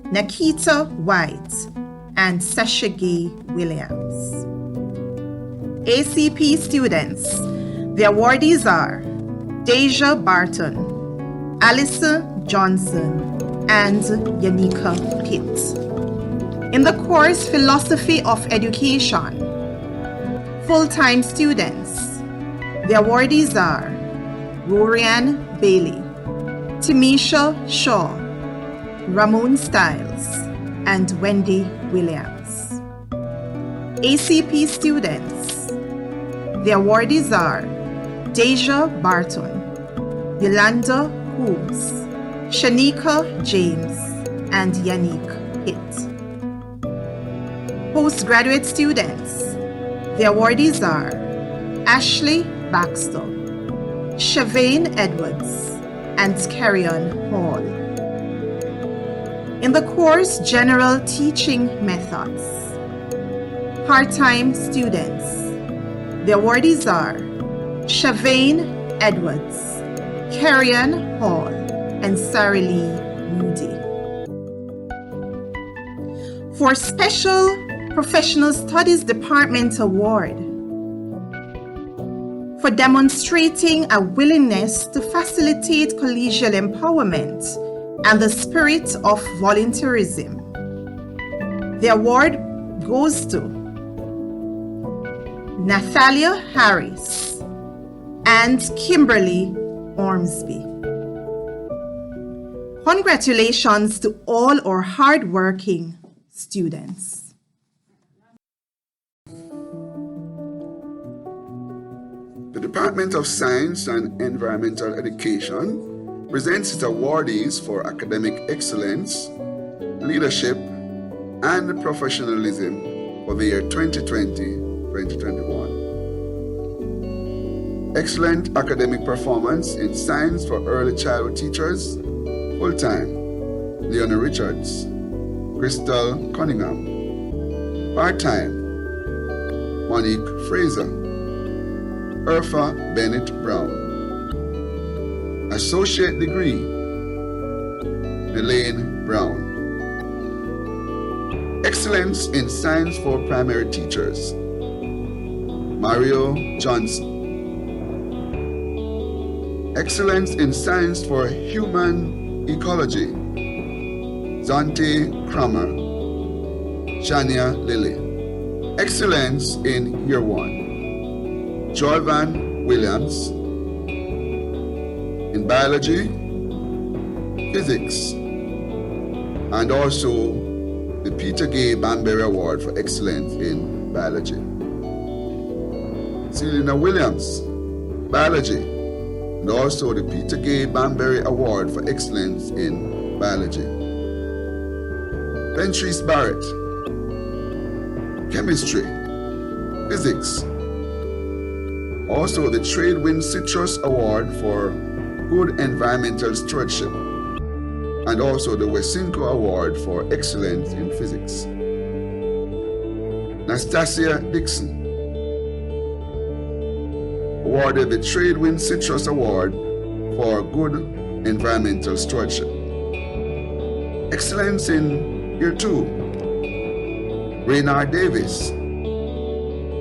Nakita White, and Sasha Gay Williams. ACP students, the awardees are Deja Barton, Alyssa Johnson, and Yanika Pitt. In the course Philosophy of Education, full-time students, the awardees are Rorian Bailey, Tamisha Shaw, Ramon Stiles, and Wendy Williams. ACP students, the awardees are Deja Barton, Yolanda Coombs, Shanika James, and Yannick Pitt. Postgraduate students, the awardees are Ashley Baxter, Shavane Edwards, and Carrion Hall. In the course General Teaching Methods, part-time students, the awardees are Shavane Edwards, Carrion Hall, and Sarah Lee Moody. For Special Professional Studies Department Award, for demonstrating a willingness to facilitate collegial empowerment and the spirit of volunteerism. The award goes to Nathalia Harris and Kimberly Ormsby. Congratulations to all our hardworking students. The Department of Science and Environmental Education presents its awardees for academic excellence, leadership, and professionalism for the year 2020-2021. Excellent academic performance in science for early childhood teachers, full-time, Leona Richards, Crystal Cunningham, part-time, Monique Fraser, Urfa Bennett Brown, Associate Degree, Elaine Brown. Excellence in Science for Primary Teachers, Mario Johnson. Excellence in Science for Human Ecology, Zante Kramer, Shania Lilly. Excellence in Year 1, Jorvan Williams. In Biology, Physics, and also the Peter Gay Banbury Award for Excellence in Biology. Selena Williams, Biology, and also the Peter Gay Banbury Award for Excellence in Biology. Ventris Barrett, Chemistry, Physics. Also the Tradewind Citrus Award for Good Environmental Stewardship, and also the Wesinko Award for Excellence in Physics. Nastasia Dixon, awarded the Tradewind Citrus Award for Good Environmental Stewardship. Excellence in Year 2, Raynard Davis,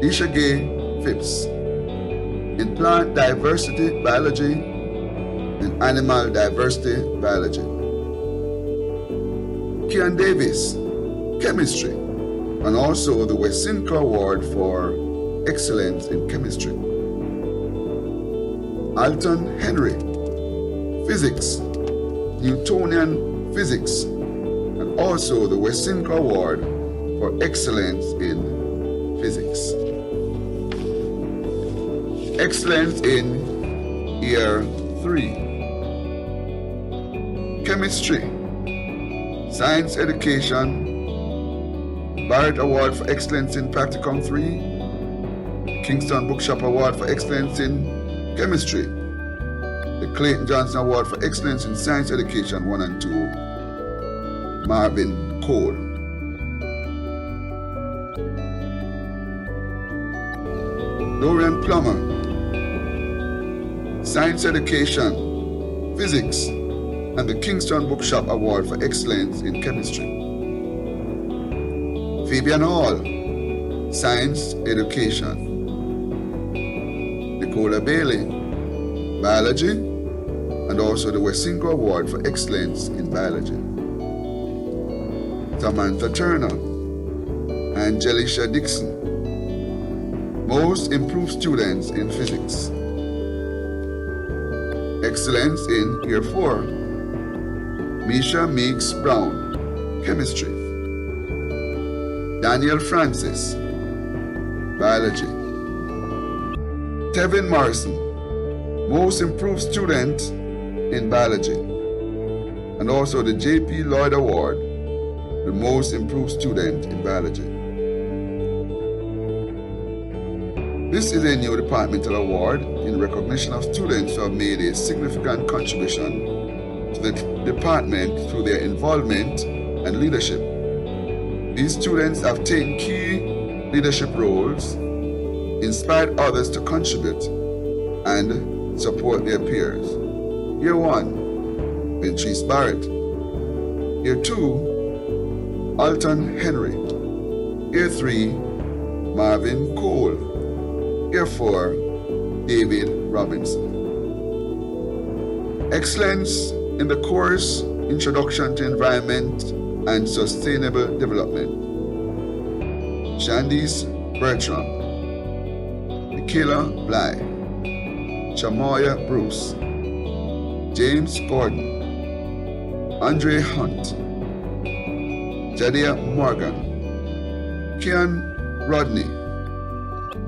Isha Gay Phipps. In Plant Diversity Biology and Animal Diversity Biology. Kian Davis, Chemistry, and also the Wesinko Award for Excellence in Chemistry. Alton Henry, Physics, Newtonian Physics, and also the Wesinko Award for Excellence in Physics. Excellence in Year 3, Chemistry, Science Education, Barrett Award for Excellence in Practicum 3, Kingston Bookshop Award for Excellence in Chemistry, the Clayton Johnson Award for Excellence in Science Education 1 and 2, Marvin Cole. Dorian Plummer, Science Education, Physics, and the Kingston Bookshop Award for Excellence in Chemistry. Fabian Hall, Science Education. Nicola Bailey, Biology, and also the Wesinko Award for Excellence in Biology. Samantha Turner, Angelica Dixon, Most Improved Students in Physics. Excellence in Year 4, Misha Meeks Brown, Chemistry. Daniel Francis, Biology. Tevin Morrison, Most Improved Student in Biology, and also the J.P. Lloyd Award, the Most Improved Student in Biology. This is a new departmental award in recognition of students who have made a significant contribution to the department through their involvement and leadership. These students have taken key leadership roles, inspired others to contribute, and support their peers. Year 1, Ventris Barrett. Year 2, Alton Henry. Year 3, Marvin Cole. Year 4, David Robinson. Excellence in the course Introduction to Environment and Sustainable Development. Shandice Bertram, Michaela Bly, Chamoya Bruce, James Gordon, Andre Hunt, Jadia Morgan, Kian Rodney,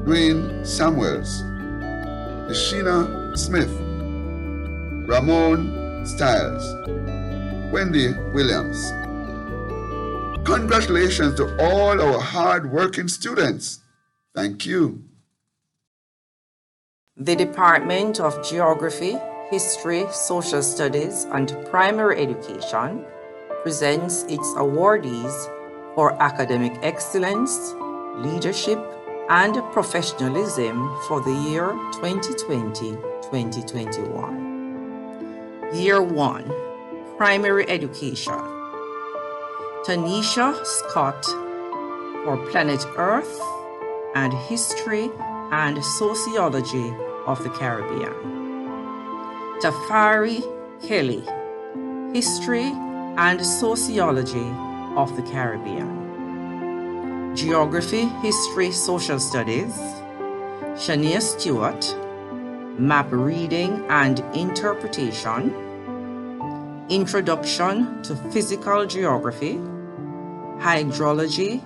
Dwayne Samuels, Ishina Smith, Ramon Stiles, Wendy Williams. Congratulations to all our hard-working students. Thank you. The Department of Geography, History, Social Studies, and Primary Education presents its awardees for academic excellence, leadership, and professionalism for the year 2020-2021. Year 1, Primary Education. Tanisha Scott for Planet Earth and History and Sociology of the Caribbean. Tafari Kelly, History and Sociology of the Caribbean. Geography, History, Social Studies. Shania Stewart, Map Reading and Interpretation. Introduction to Physical Geography, Hydrology,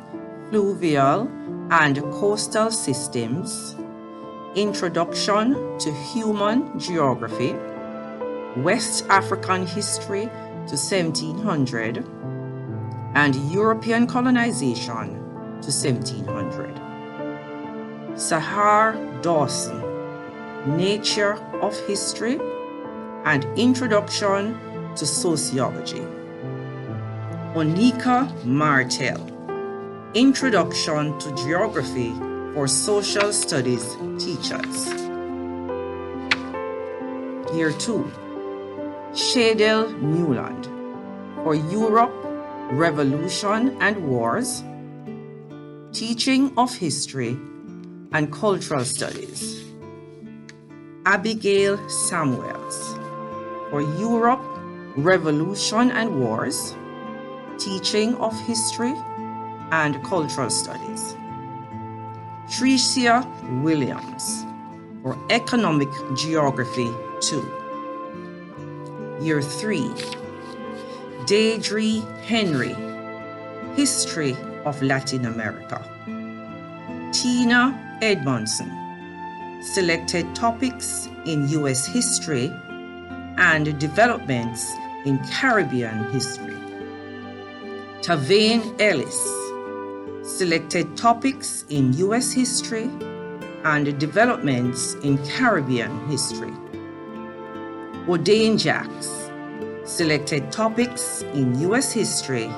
Fluvial and Coastal Systems, Introduction to Human Geography, West African History to 1700, and European Colonization to 1700. Sahar Dawson, Nature of History and Introduction to Sociology. Onika Martel, Introduction to Geography for Social Studies Teachers. Year 2, Shadel Newland, for Europe, Revolution and Wars, Teaching of History and Cultural Studies. Abigail Samuels, for Europe, Revolution and Wars, Teaching of History and Cultural Studies. Tricia Williams, for Economic Geography 2. Year 3, Deidre Henry, History of Latin America. Tina Edmondson, Selected Topics in U.S. History and Developments in Caribbean History. Tavane Ellis, Selected Topics in U.S. History and Developments in Caribbean History. O'Dane Jacks, Selected Topics in U.S. History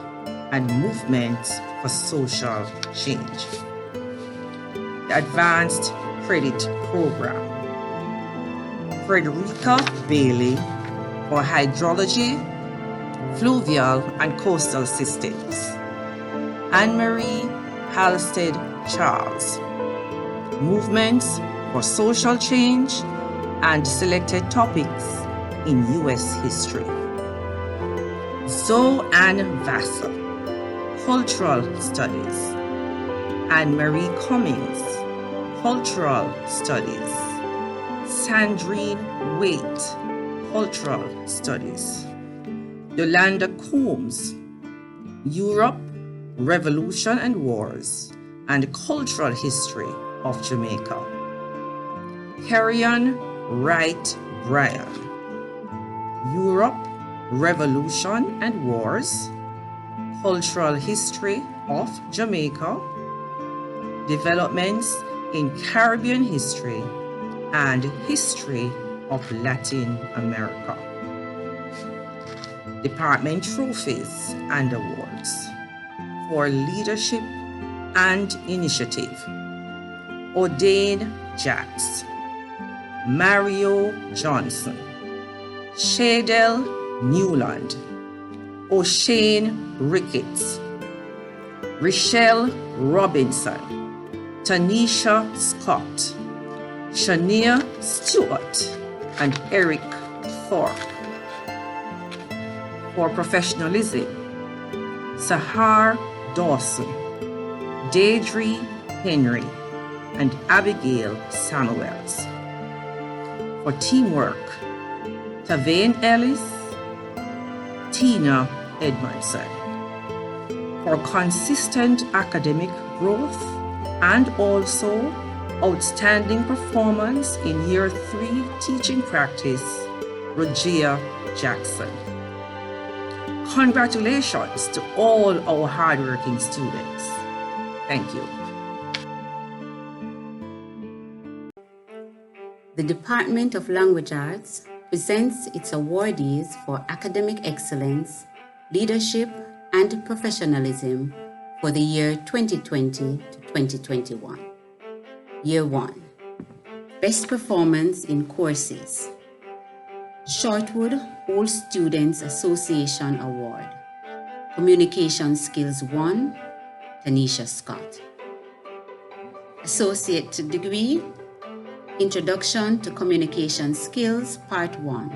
and Movements for Social Change. The Advanced Credit Program. Frederica Bailey, for Hydrology, Fluvial and Coastal Systems. Anne-Marie Halstead Charles, Movements for Social Change and Selected Topics in U.S. History. Zoe-Ann Vassell, Cultural Studies. Anne-Marie Cummings, Cultural Studies. Sandrine Waite, Cultural Studies. Yolanda Coombs, Europe, Revolution and Wars, and Cultural History of Jamaica. Carrion Wright Bryan, Europe, Revolution and Wars, Cultural History of Jamaica, Developments in Caribbean History, and History of Latin America. Department Trophies and Awards for Leadership and Initiative. O'Dane Jacks, Mario Johnson, Shadel Newland, O'Shane Ricketts, Rochelle Robinson, Tanisha Scott, Shania Stewart, and Eric Thorpe. For professionalism, Sahar Dawson, Deidre Henry, and Abigail Samuels. For teamwork, Tavane Ellis, Tina Edmondson. For consistent academic growth and also outstanding performance in Year 3 teaching practice, Regia Jackson. Congratulations to all our hardworking students. Thank you. The Department of Language Arts presents its awardees for academic excellence, leadership, and professionalism for the year 2020 to 2021. Year 1. Best Performance in Courses. Shortwood All Students Association Award. Communication Skills 1, Tanisha Scott. Associate degree, Introduction to Communication Skills, Part 1.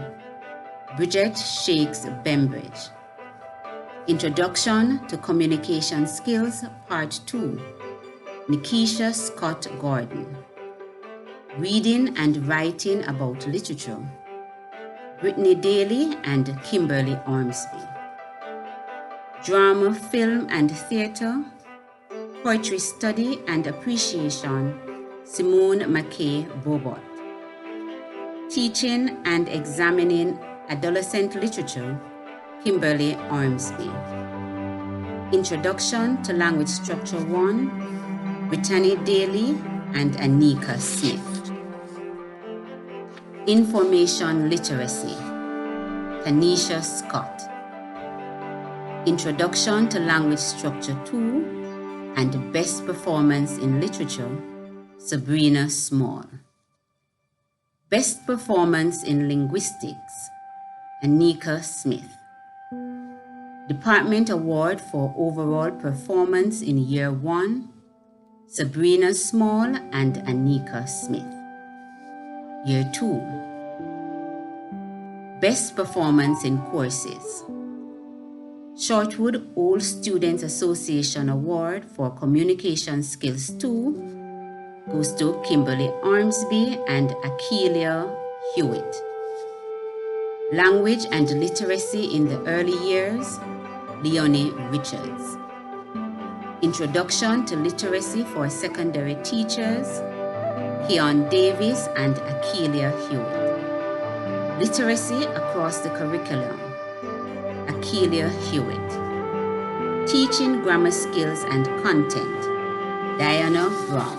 Bridget Shakes Bembridge. Introduction to Communication Skills, Part 2. Nikisha Scott Gordon. Reading and Writing About Literature. Brittany Daly and Kimberly Ormsby. Drama, Film and Theatre. Poetry Study and Appreciation, Simone McKay Bobot. Teaching and Examining Adolescent Literature, Kimberly Ormsby. Introduction to Language Structure 1, Brittany Daly and Anika Smith. Information Literacy, Tanisha Scott. Introduction to Language Structure 2 and Best Performance in Literature, Sabrina Small. Best Performance in Linguistics, Anika Smith. Department Award for Overall Performance in Year 1, Sabrina Small and Anika Smith. Year 2. Best Performance in Courses. Shortwood Old Students Association Award for Communication Skills 2 goes to Kimberly Ormsby and Akelia Hewitt. Language and Literacy in the Early Years, Leonie Richards. Introduction to Literacy for Secondary Teachers, Keon Davis and Akelia Hewitt. Literacy Across the Curriculum, Akelia Hewitt. Teaching Grammar Skills and Content, Diana Brown.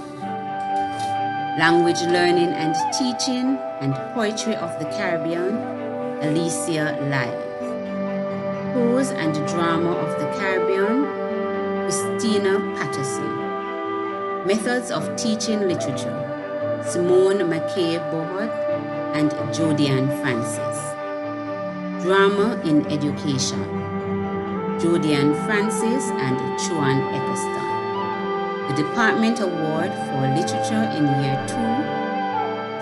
Language Learning and Teaching and Poetry of the Caribbean, Alicia Lyons. Prose and Drama of the Caribbean, Christina Patterson. Methods of Teaching Literature, Simone McKay Bohut and Jodianne Francis. Drama in Education, Jodianne Francis and Chuan Eccleston. The Department Award for Literature in Year 2,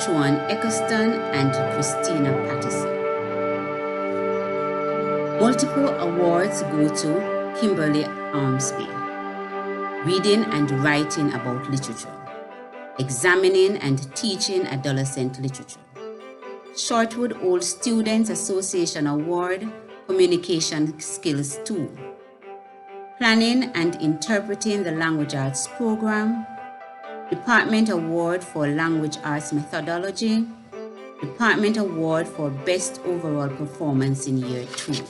Chuan Eccleston and Christina Patterson. Multiple awards go to Kimberly Ormsby. Reading and Writing About Literature, Examining and Teaching Adolescent Literature. Shortwood Old Students Association Award, Communication Skills 2. Planning and Interpreting the Language Arts Program, Department Award for Language Arts Methodology, Department Award for Best Overall Performance in Year 2.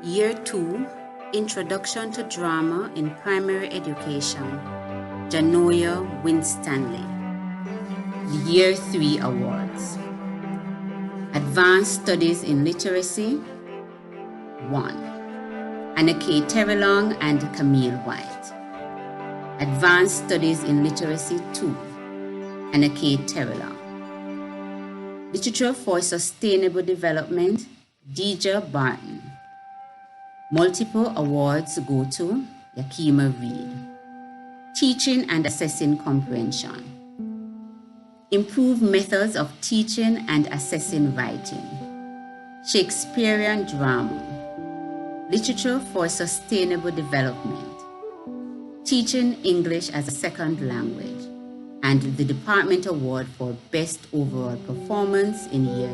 Year 2, Introduction to Drama in Primary Education, Janoya Winstanley. Year 3 Awards. Advanced Studies in Literacy, 1. Anna-Kay Terrelong and Camille White. Advanced Studies in Literacy 2, Anna-Kay Terrelong. Literature for Sustainable Development, Deja Barton. Multiple awards go to Yakima Reed. Teaching and Assessing Comprehension. Improved methods of teaching and assessing writing. Shakespearean drama. Literature for sustainable development. Teaching English as a second language. And the Department Award for Best Overall Performance in Year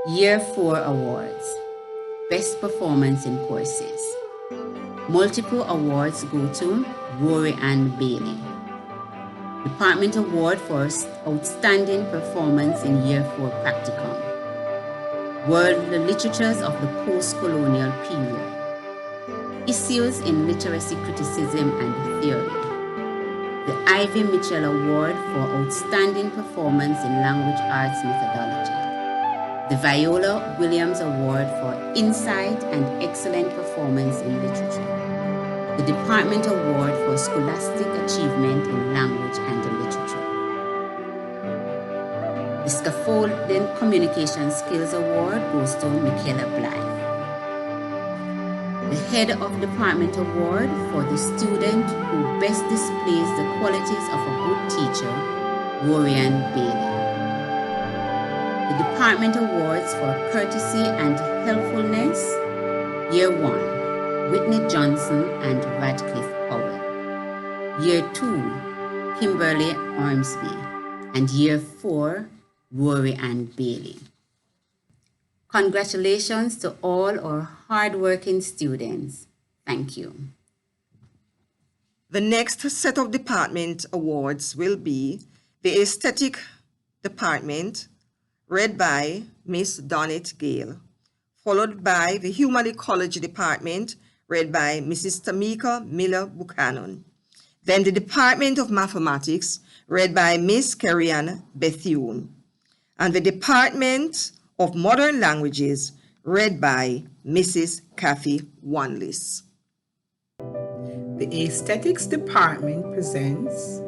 3. Year 4 Awards. Best Performance in Courses. Multiple awards go to Rory Ann Bailey. Department Award for Outstanding Performance in Year 4 Practicum. World Literatures of the Post-Colonial Period. Issues in Literacy Criticism and Theory. The Ivy Mitchell Award for Outstanding Performance in Language Arts Methodology. The Viola Williams Award for Insight and Excellent Performance in Literature. The Department Award for Scholastic Achievement in Language and Literature. The Scaffolding Communication Skills Award goes to Michaela Blythe. The Head of Department Award for the student who best displays the qualities of a good teacher, Rorian Bailey. The Department Awards for Courtesy and Helpfulness, Year 1, Whitney Johnson and Radcliffe Powell. Year 2, Kimberly Ormsby. And Year 4, Rory Ann Bailey. Congratulations to all our hardworking students. Thank you. The next set of department awards will be the Aesthetic Department, read by Miss Donnet Gale, followed by the Human Ecology Department, read by Mrs. Tamika Miller Buchanan. Then the Department of Mathematics, read by Miss Kerry-Ann Bethune. And the Department of Modern Languages, read by Mrs. Kathy Wanlis. The Aesthetics Department presents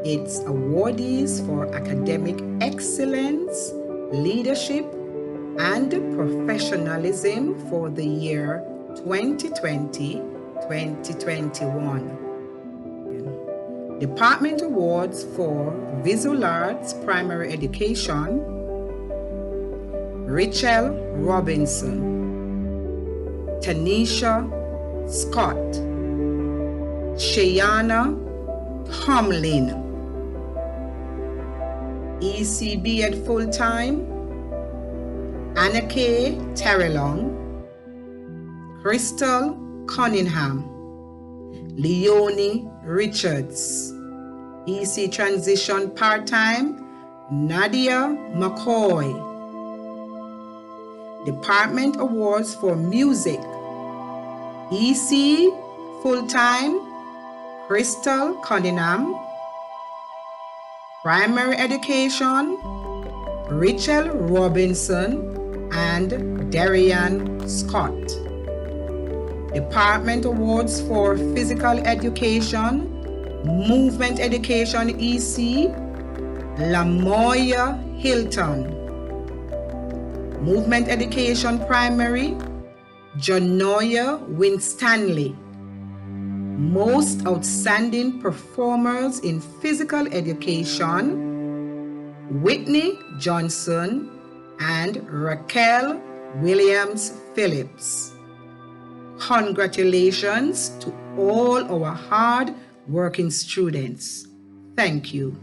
its awardees for academic excellence, leadership, and professionalism for the year 2020-2021. Department Awards for Visual Arts Primary Education, Rachel Robinson, Tanisha Scott, Shayana Tomlin. ECB at full-time, Anna K. Terrelong, Crystal Cunningham, Leonie Richards. EC transition part-time, Nadia McCoy. Department Awards for Music, EC full-time, Crystal Cunningham. Primary Education, Rachel Robinson and Darian Scott. Department Awards for Physical Education, Movement Education EC, Lamoya Hilton. Movement Education Primary, Jonoya Winstanley. Most Outstanding Performers in Physical Education, Whitney Johnson and Raquel Williams Phillips. Congratulations to all our hard-working students. Thank you.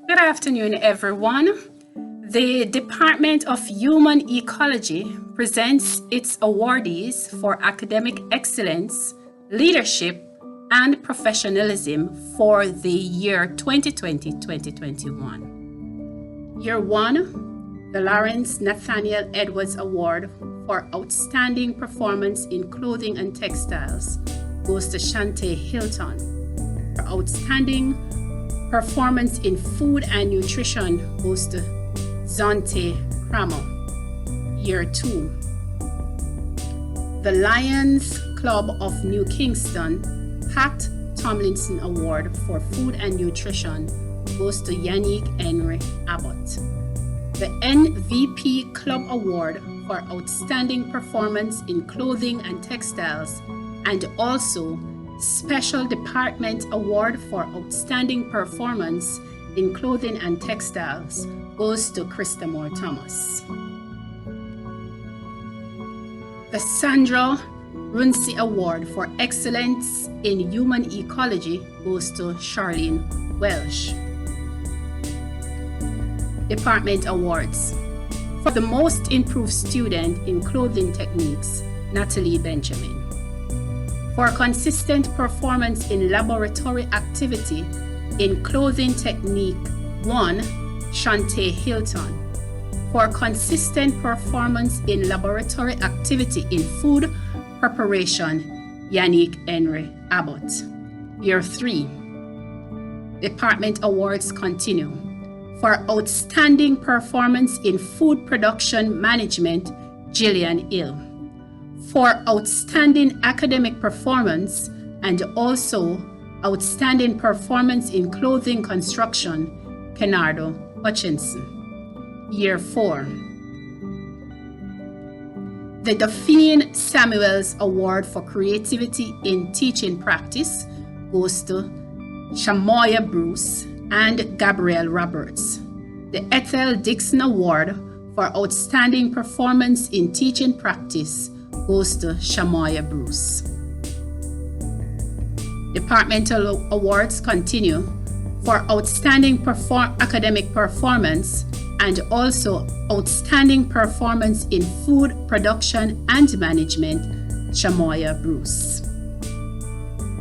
Good afternoon, everyone. The Department of Human Ecology presents its awardees for academic excellence, leadership, and professionalism for the year 2020-2021. Year 1, the Lawrence Nathaniel Edwards Award for Outstanding Performance in Clothing and Textiles goes to Shante Hilton. For Outstanding Performance in Food and Nutrition goes to Zonte Kramer. Year 2, the Lions Club of New Kingston Pat Tomlinson Award for Food and Nutrition goes to Yannick Henry Abbott. The NVP Club Award for Outstanding Performance in Clothing and Textiles, and also Special Department Award for Outstanding Performance in Clothing and Textiles goes to Krista Moore Thomas. The Sandra Runcie Award for Excellence in Human Ecology goes to Charlene Welsh. Department Awards. For the Most Improved Student in Clothing Techniques, Natalie Benjamin. For consistent performance in laboratory activity in Clothing Technique 1, Shante Hilton. For consistent performance in laboratory activity in food preparation, Yannick Henry Abbott. Year 3. Department Awards continue. For outstanding performance in food production management, Gillian Hill. For outstanding academic performance and also outstanding performance in clothing construction, Kenardo Hutchinson. Year 4. The Dauphine Samuels Award for Creativity in Teaching Practice goes to Shamoya Bruce and Gabrielle Roberts. The Ethel Dixon Award for Outstanding Performance in Teaching Practice goes to Shamoya Bruce. Departmental awards continue for Outstanding Academic Performance and also Outstanding Performance in Food Production and Management, Shamoya Bruce.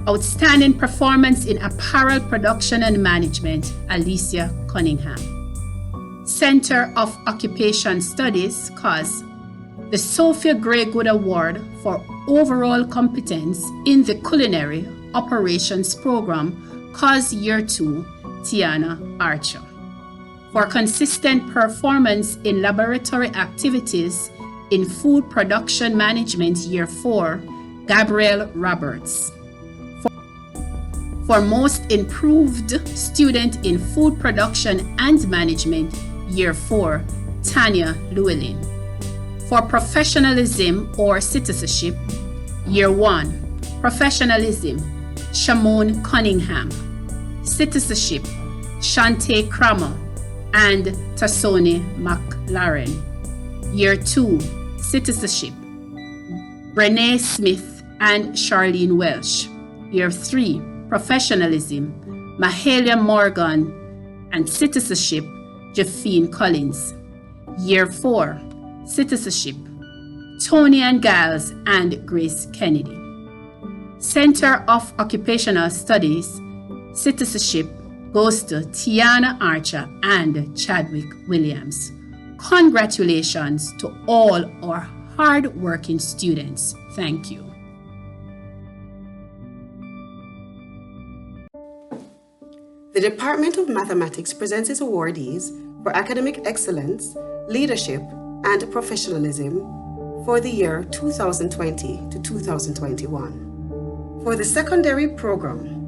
Outstanding Performance in Apparel Production and Management, Alicia Cunningham. Center of Occupation Studies, COS, the Sophia Gray Good Award for Overall Competence in the Culinary Operations Program, COS Year 2, Tiana Archer. For consistent performance in laboratory activities in Food Production Management Year 4, Gabrielle Roberts. For Most Improved Student in Food Production and Management Year 4, Tanya Llewellyn. For Professionalism or Citizenship Year 1, Professionalism, Shamone Cunningham. Citizenship, Shante Kramer and Tassoni McLaren. Year 2, Citizenship, Brene Smith and Charlene Welsh. Year 3, Professionalism, Mahalia Morgan and Citizenship, Jeffine Collins. Year 4, Citizenship, Tony and Giles and Grace Kennedy. Center of Occupational Studies, Citizenship goes to Tiana Archer and Chadwick Williams. Congratulations to all our hard-working students. Thank you. The Department of Mathematics presents its awardees for academic excellence, leadership, and professionalism for the year 2020 to 2021. For the secondary program,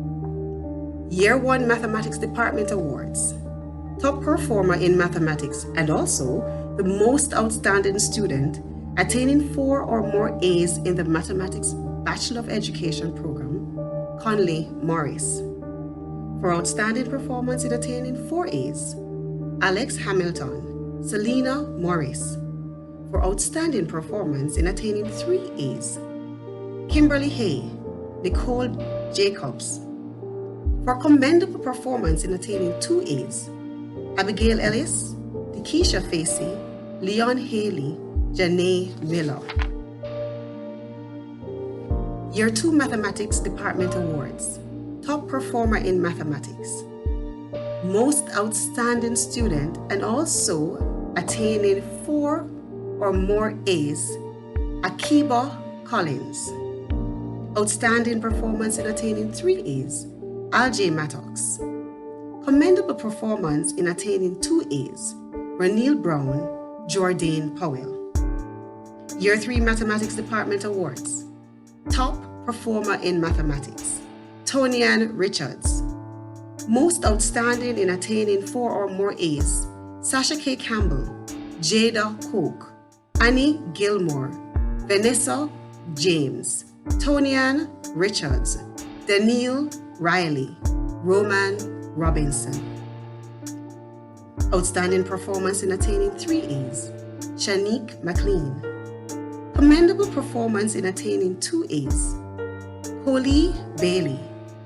Year 1 Mathematics Department Awards, top performer in mathematics and also the most outstanding student attaining 4 or more A's in the Mathematics Bachelor of Education program, Conley Morris. For outstanding performance in attaining 4 A's, Alex Hamilton, Selena Morris. For outstanding performance in attaining 3 A's, Kimberly Hay, Nicole Jacobs. For commendable performance in attaining 2 A's, Abigail Ellis, Takesha Facey, Leon Haley, Janae Miller. Year 2 Mathematics Department Awards, top performer in mathematics, most outstanding student and also attaining 4 or more A's, Akiba Collins. Outstanding performance in attaining 3 A's, Alj Mattox. Commendable performance in attaining 2 A's, Ranil Brown, Jordan Powell. Year 3 Mathematics Department Awards, top performer in mathematics, Tonian Richards. Most outstanding in attaining 4 or more A's, Sasha K. Campbell, Jada Coke, Annie Gilmore, Vanessa James, Tonian Richards, Daniel Riley, Roman Robinson. Outstanding performance in attaining 3 A's, Shanique McLean. Commendable performance in attaining 2 A's, Holly Bailey,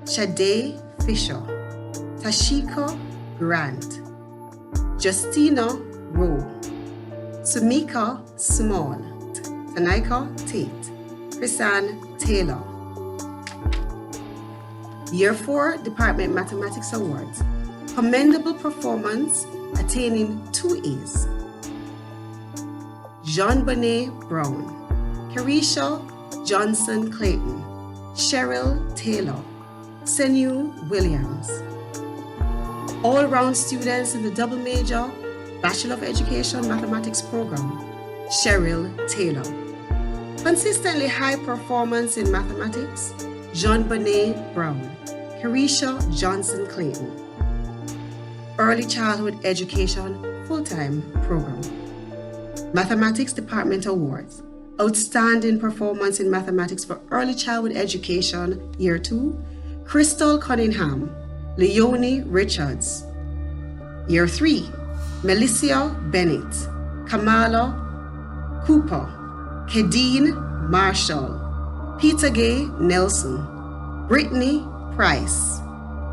Shade Fisher, Tashika Grant, Justina Rowe, Sumika Small, Tanika Tate, Chrisanne Taylor. Year 4 Department Mathematics Awards, commendable performance attaining 2 A's, Jean-Bonnet Brown, Carisha Johnson Clayton, Cheryl Taylor, Senu Williams. All-round students in the double major Bachelor of Education Mathematics program, Cheryl Taylor. Consistently high performance in mathematics, Jean-Bonnet Brown, Carisha Johnson Clayton. Early childhood education, full-time program. Mathematics Department Awards. Outstanding performance in mathematics for early childhood education, Year 2, Crystal Cunningham, Leonie Richards. Year 3, Melissa Bennett, Kamala Cooper, Kedeen Marshall, Peter Gay Nelson, Brittany Price,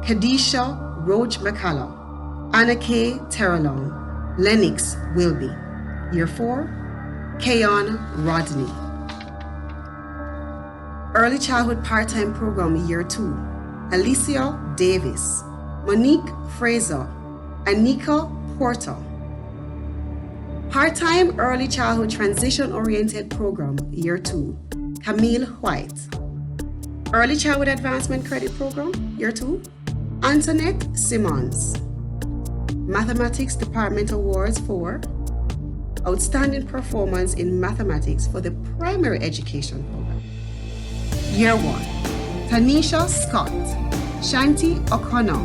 Kadisha Roach McCullough, Anna K. Terrelong, Lennox Wilby. Year 4, Kayon Rodney. Early Childhood Part-Time Program, Year 2, Alicia Davis, Monique Fraser, Anika Porter. Part-Time Early Childhood Transition-Oriented Program, Year 2, Camille White. Early Childhood Advancement Credit Program, Year 2, Antoinette Simmons. Mathematics Department Awards for Outstanding Performance in Mathematics for the Primary Education Program. Year 1, Tanisha Scott, Shanti O'Connor,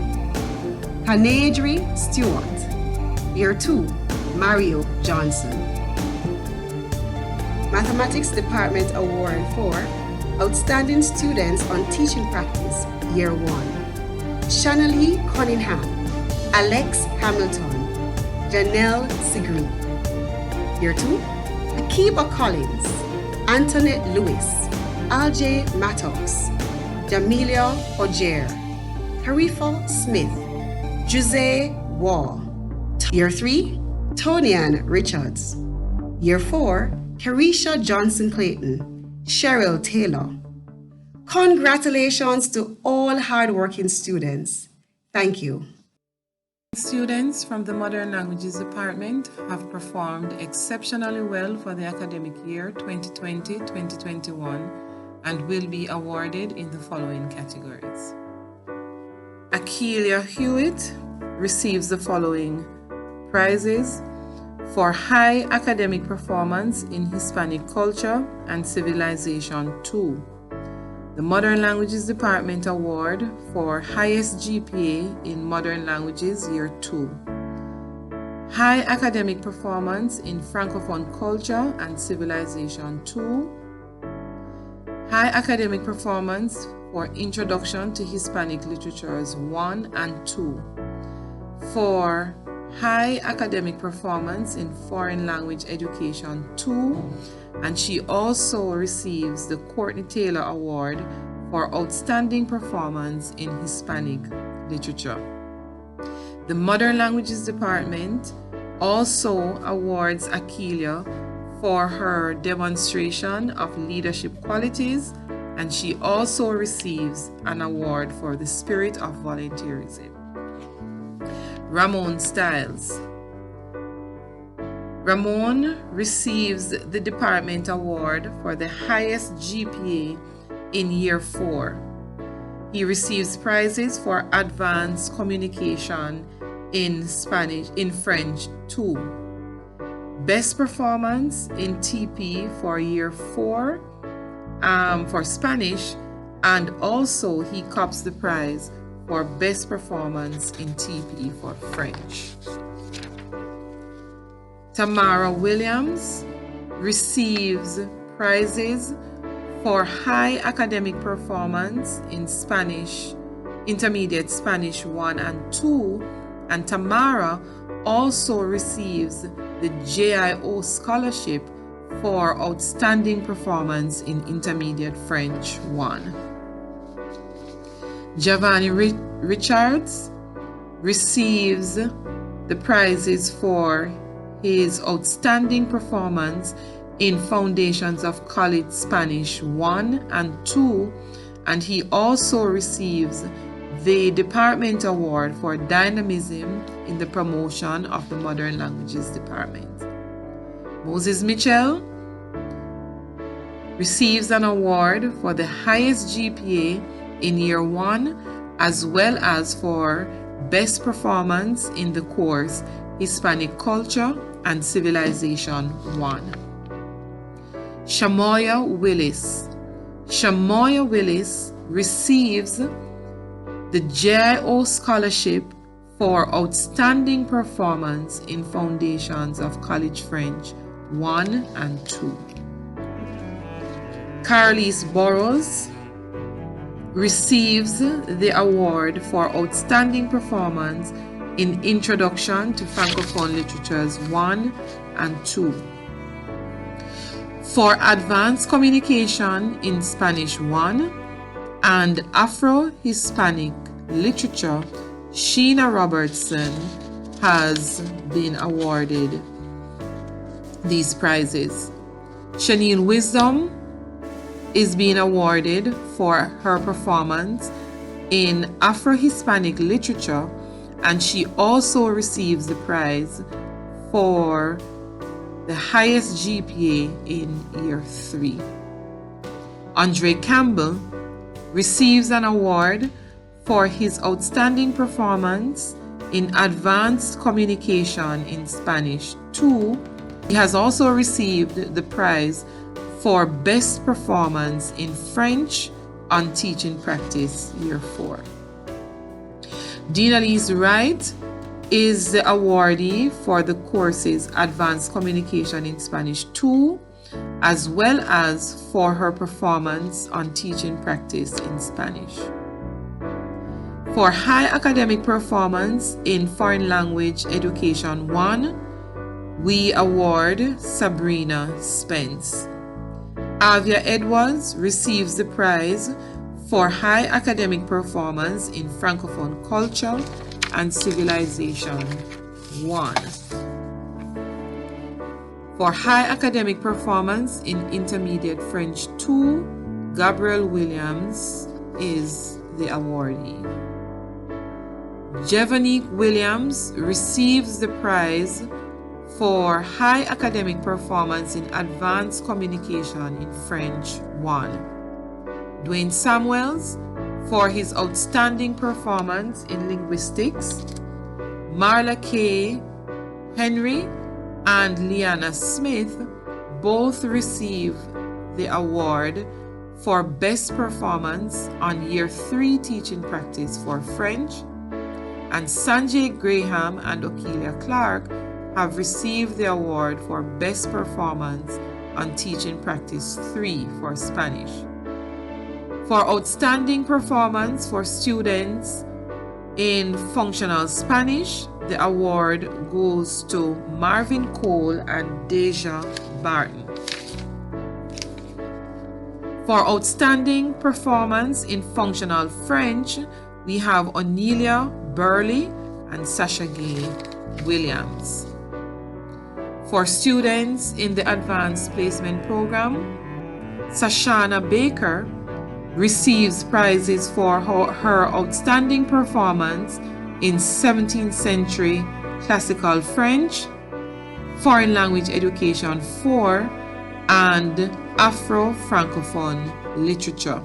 Kanadri Stewart. Year 2, Mario Johnson. Mathematics Department Award for Outstanding Students on Teaching Practice, Year 1, Shanalee Cunningham, Alex Hamilton, Janelle Sigree. Year 2, Akiba Collins, Antoinette Lewis, Alj Mattox, Jamelia Ogier, Tarifa Smith, Jose Wall. Year 3, Tonian Richards. Year 4, Carisha Johnson Clayton, Cheryl Taylor. Congratulations to all hardworking students. Thank you. Students from the Modern Languages Department have performed exceptionally well for the academic year 2020-2021 and will be awarded in the following categories. Akeelia Hewitt receives the following prizes for high academic performance in Hispanic culture and civilization 2. The Modern Languages Department Award for highest GPA in Modern Languages Year 2. High academic performance in Francophone culture and civilization 2. High academic performance for Introduction to Hispanic Literatures 1 and 2. For high academic performance in Foreign Language Education 2, and she also receives the Courtney Taylor Award for Outstanding Performance in Hispanic Literature. The Modern Languages Department also awards Akeelia for her demonstration of leadership qualities, and she also receives an award for the spirit of volunteerism. Ramon Stiles. Ramon receives the Department Award for the highest GPA in Year 4. He receives prizes for advanced communication in French 2. Best performance in TP for Year 4 for Spanish, and also he cops the prize for best performance in TP for French. Tamara Williams receives prizes for high academic performance in Spanish, Intermediate Spanish 1 and 2, and Tamara also receives the JIO Scholarship for Outstanding Performance in Intermediate French 1. Giovanni Richards receives the prizes for his outstanding performance in Foundations of College Spanish 1 and 2, and he also receives the Department Award for Dynamism in the Promotion of the Modern Languages Department. Moses Mitchell receives an award for the highest GPA in Year 1, as well as for Best Performance in the course Hispanic Culture and Civilization 1. Shamoya Willis. Shamoya Willis receives the JIO Scholarship for outstanding performance in Foundations of College French 1 and 2. Carlise Burrows receives the award for outstanding performance in Introduction to Francophone Literatures 1 and 2. For advanced communication in Spanish 1 and Afro-Hispanic literature, Sheena Robertson has been awarded these prizes. Chanel Wisdom is being awarded for her performance in Afro-Hispanic literature, and she also receives the prize for the highest GPA in year 3. Andre Campbell receives an award for his outstanding performance in advanced communication in Spanish 2. He has also received the prize for best performance in French on teaching practice year 4. Dinalise Wright is the awardee for the courses Advanced Communication in Spanish 2, as well as for her performance on teaching practice in Spanish. For high academic performance in Foreign Language Education 1, we award Sabrina Spence. Avia Edwards receives the prize for high academic performance in Francophone Culture and Civilization 1. For high academic performance in Intermediate French 2, Gabrielle Williams is the awardee. Jevonique Williams receives the prize for high academic performance in Advanced Communication in French 1. Dwayne Samuels for his outstanding performance in linguistics. Marla K. Henry and Liana Smith both receive the award for best performance on year 3 teaching practice for French, and Sanjay Graham and Okelia Clark have received the award for best performance on teaching practice 3 for Spanish. For outstanding performance for students in functional Spanish, the award goes to Marvin Cole and Deja Barton. For outstanding performance in functional French, we have Onelia Burley and Sasha Gay Williams. For students in the Advanced Placement Program, Sashana Baker receives prizes for her outstanding performance in 17th century classical French, Foreign Language Education 4, and Afro-Francophone literature.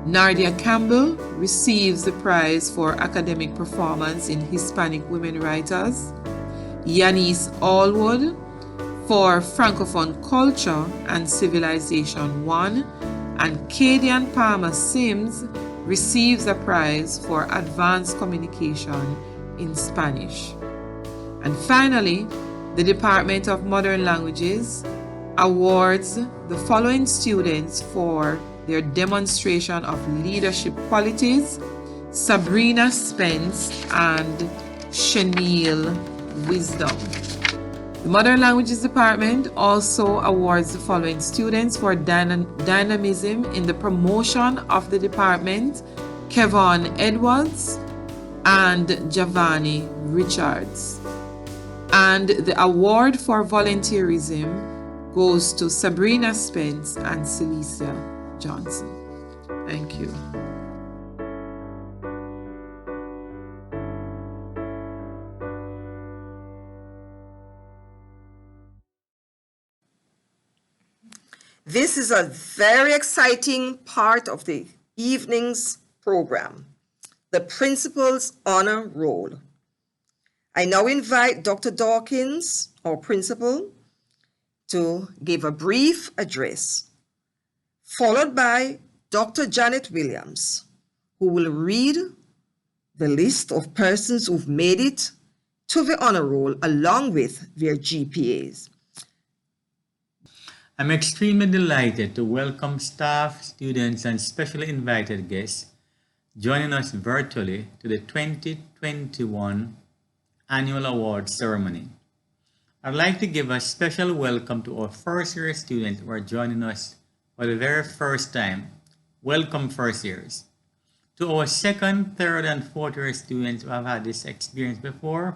Nardia Campbell receives the prize for academic performance in Hispanic women writers. Yanis Allwood for Francophone Culture and Civilization 1, and Cadian Palmer Sims receives a prize for Advanced Communication in Spanish. And finally, the Department of Modern Languages awards the following students for their demonstration of leadership qualities: Sabrina Spence and Chanel Wisdom. The Modern Languages Department also awards the following students for dynamism in the promotion of the department: Kevon Edwards and Giovanni Richards. And the award for volunteerism goes to Sabrina Spence and Celicia Johnson. Thank you. This is a very exciting part of the evening's program, the Principal's Honor Roll. I now invite Dr. Dawkins, our principal, to give a brief address, followed by Dr. Janet Williams, who will read the list of persons who've made it to the honor roll along with their GPAs. I'm extremely delighted to welcome staff, students, and specially invited guests joining us virtually to the 2021 Annual Awards Ceremony. I'd like to give a special welcome to our first-year students who are joining us for the very first time. Welcome, first years. To our second, third, and fourth-year students who have had this experience before,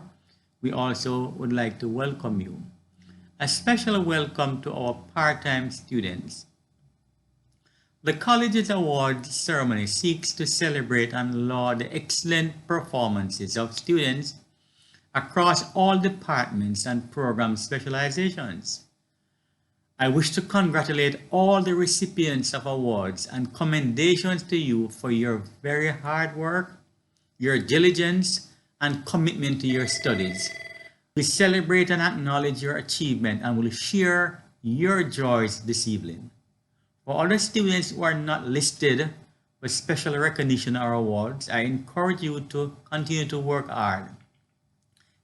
we also would like to welcome you. A special welcome to our part-time students. The college's awards ceremony seeks to celebrate and laud the excellent performances of students across all departments and program specializations. I wish to congratulate all the recipients of awards and commendations to you for your very hard work, your diligence, and commitment to your studies. We celebrate and acknowledge your achievement and will share your joys this evening. For other students who are not listed for special recognition or awards, I encourage you to continue to work hard.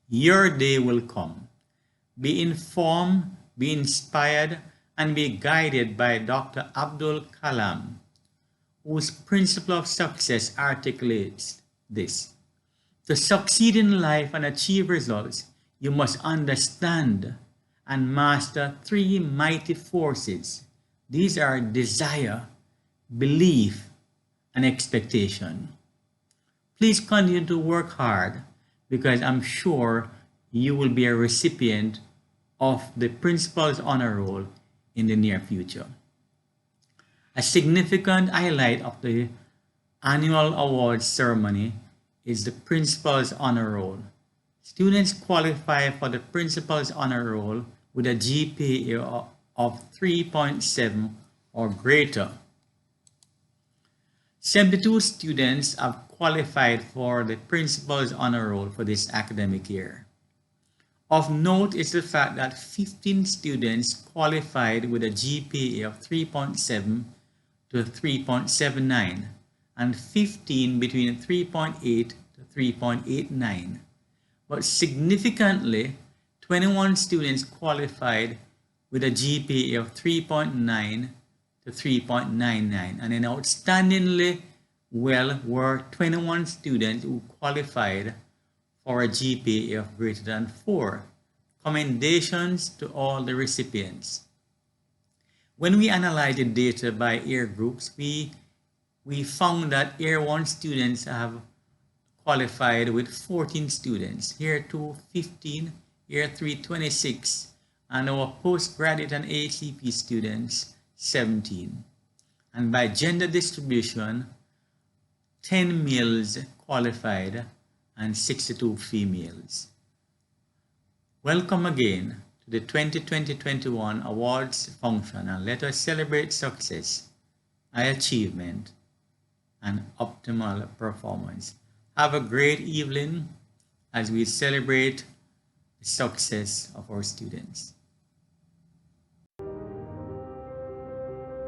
Your day will come. Be informed, be inspired, and be guided by Dr. Abdul Kalam, whose principle of success articulates this. To succeed in life and achieve results, you must understand and master three mighty forces. These are desire, belief, and expectation. Please continue to work hard because I'm sure you will be a recipient of the Principal's Honor Roll in the near future. A significant highlight of the annual awards ceremony is the Principal's Honor Roll. Students qualify for the Principal's Honor Roll with a GPA of 3.7 or greater. 72 students have qualified for the Principal's Honor Roll for this academic year. Of note is the fact that 15 students qualified with a GPA of 3.7 to 3.79 and 15 between 3.8 to 3.89. But significantly, 21 students qualified with a GPA of 3.9 to 3.99, and then outstandingly well were 21 students who qualified for a GPA of greater than 4. Commendations to all the recipients. When we analyzed the data by year groups, we found that year 1 students have qualified with 14 students, year 2 15, year 3 26, and our postgraduate and ACP students 17. And by gender distribution, 10 males qualified and 62 females. Welcome again to the 2020-21 awards function, and let us celebrate success, high achievement, and optimal performance. Have a great evening as we celebrate the success of our students.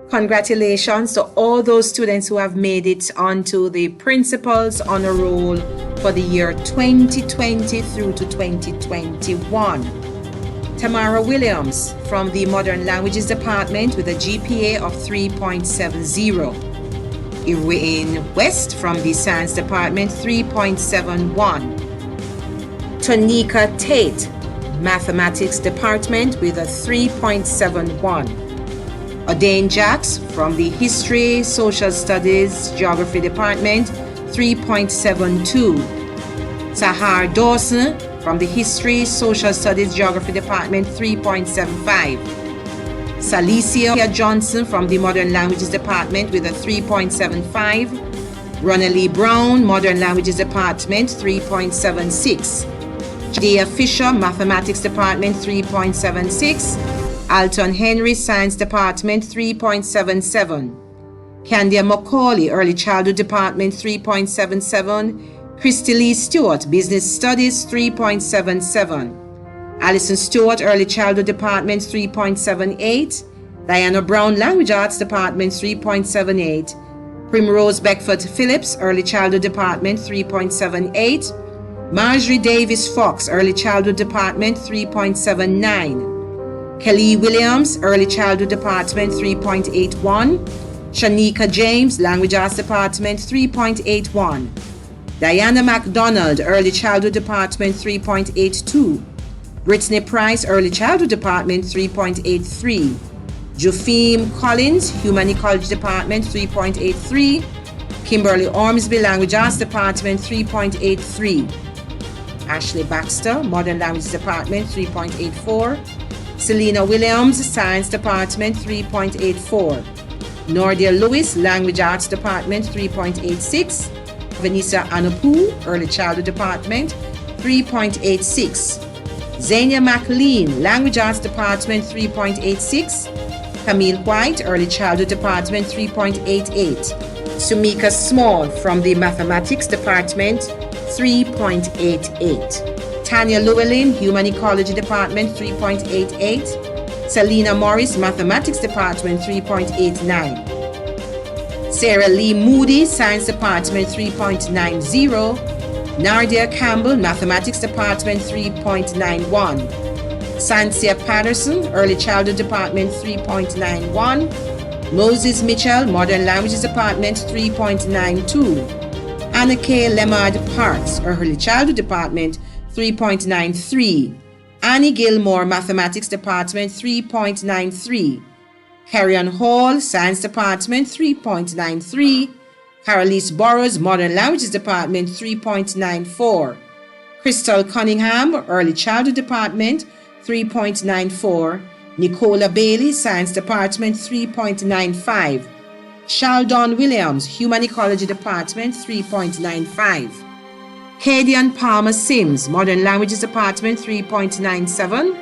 Congratulations to all those students who have made it onto the Principal's Honor Roll for the year 2020 through to 2021. Tamara Williams from the Modern Languages Department with a GPA of 3.70. Irene West from the Science Department 3.71. Tonika Tate, Mathematics Department with a 3.71. Odane Jacks from the History, Social Studies, Geography Department, 3.72. Sahar Dawson from the History, Social Studies, Geography Department, 3.75. Salicia Johnson from the Modern Languages Department with a 3.75. Ronelli Brown, Modern Languages Department, 3.76. Jadea Fisher, Mathematics Department, 3.76. Alton Henry, Science Department, 3.77. Candia McCauley, Early Childhood Department, 3.77. Christy Lee Stewart, Business Studies, 3.77. Alison Stewart, Early Childhood Department, 3.78. Diana Brown, Language Arts Department, 3.78. Primrose Beckford Phillips, Early Childhood Department, 3.78. Marjorie Davis Fox, Early Childhood Department, 3.79. Kelly Williams, Early Childhood Department, 3.81. Shanika James, Language Arts Department, 3.81. Diana MacDonald, Early Childhood Department, 3.82. Brittany Price, Early Childhood Department, 3.83. Jufim Collins, Human Ecology Department, 3.83. Kimberly Ormsby, Language Arts Department, 3.83. Ashley Baxter, Modern Languages Department, 3.84. Selena Williams, Science Department, 3.84. Nordia Lewis, Language Arts Department, 3.86. Vanessa Anupu, Early Childhood Department, 3.86. Zania McLean, Language Arts Department, 3.86. Camille White, Early Childhood Department, 3.88. Sumika Small from the Mathematics Department, 3.88. Tanya Llewellyn, Human Ecology Department, 3.88. Selena Morris, Mathematics Department, 3.89. Sarah Lee Moody, Science Department, 3.90. Nardia Campbell, Mathematics Department, 3.91. Sansia Patterson, Early Childhood Department, 3.91. Moses Mitchell, Modern Languages Department, 3.92. Anna K. Lemard Parks, Early Childhood Department, 3.93. Annie Gilmore, Mathematics Department, 3.93. Carrion Hall, Science Department, 3.93. Carolise Burrows, Modern Languages Department, 3.94. Crystal Cunningham, Early Childhood Department, 3.94. Nicola Bailey, Science Department, 3.95. Sheldon Williams, Human Ecology Department, 3.95. Cadian Palmer Sims, Modern Languages Department, 3.97.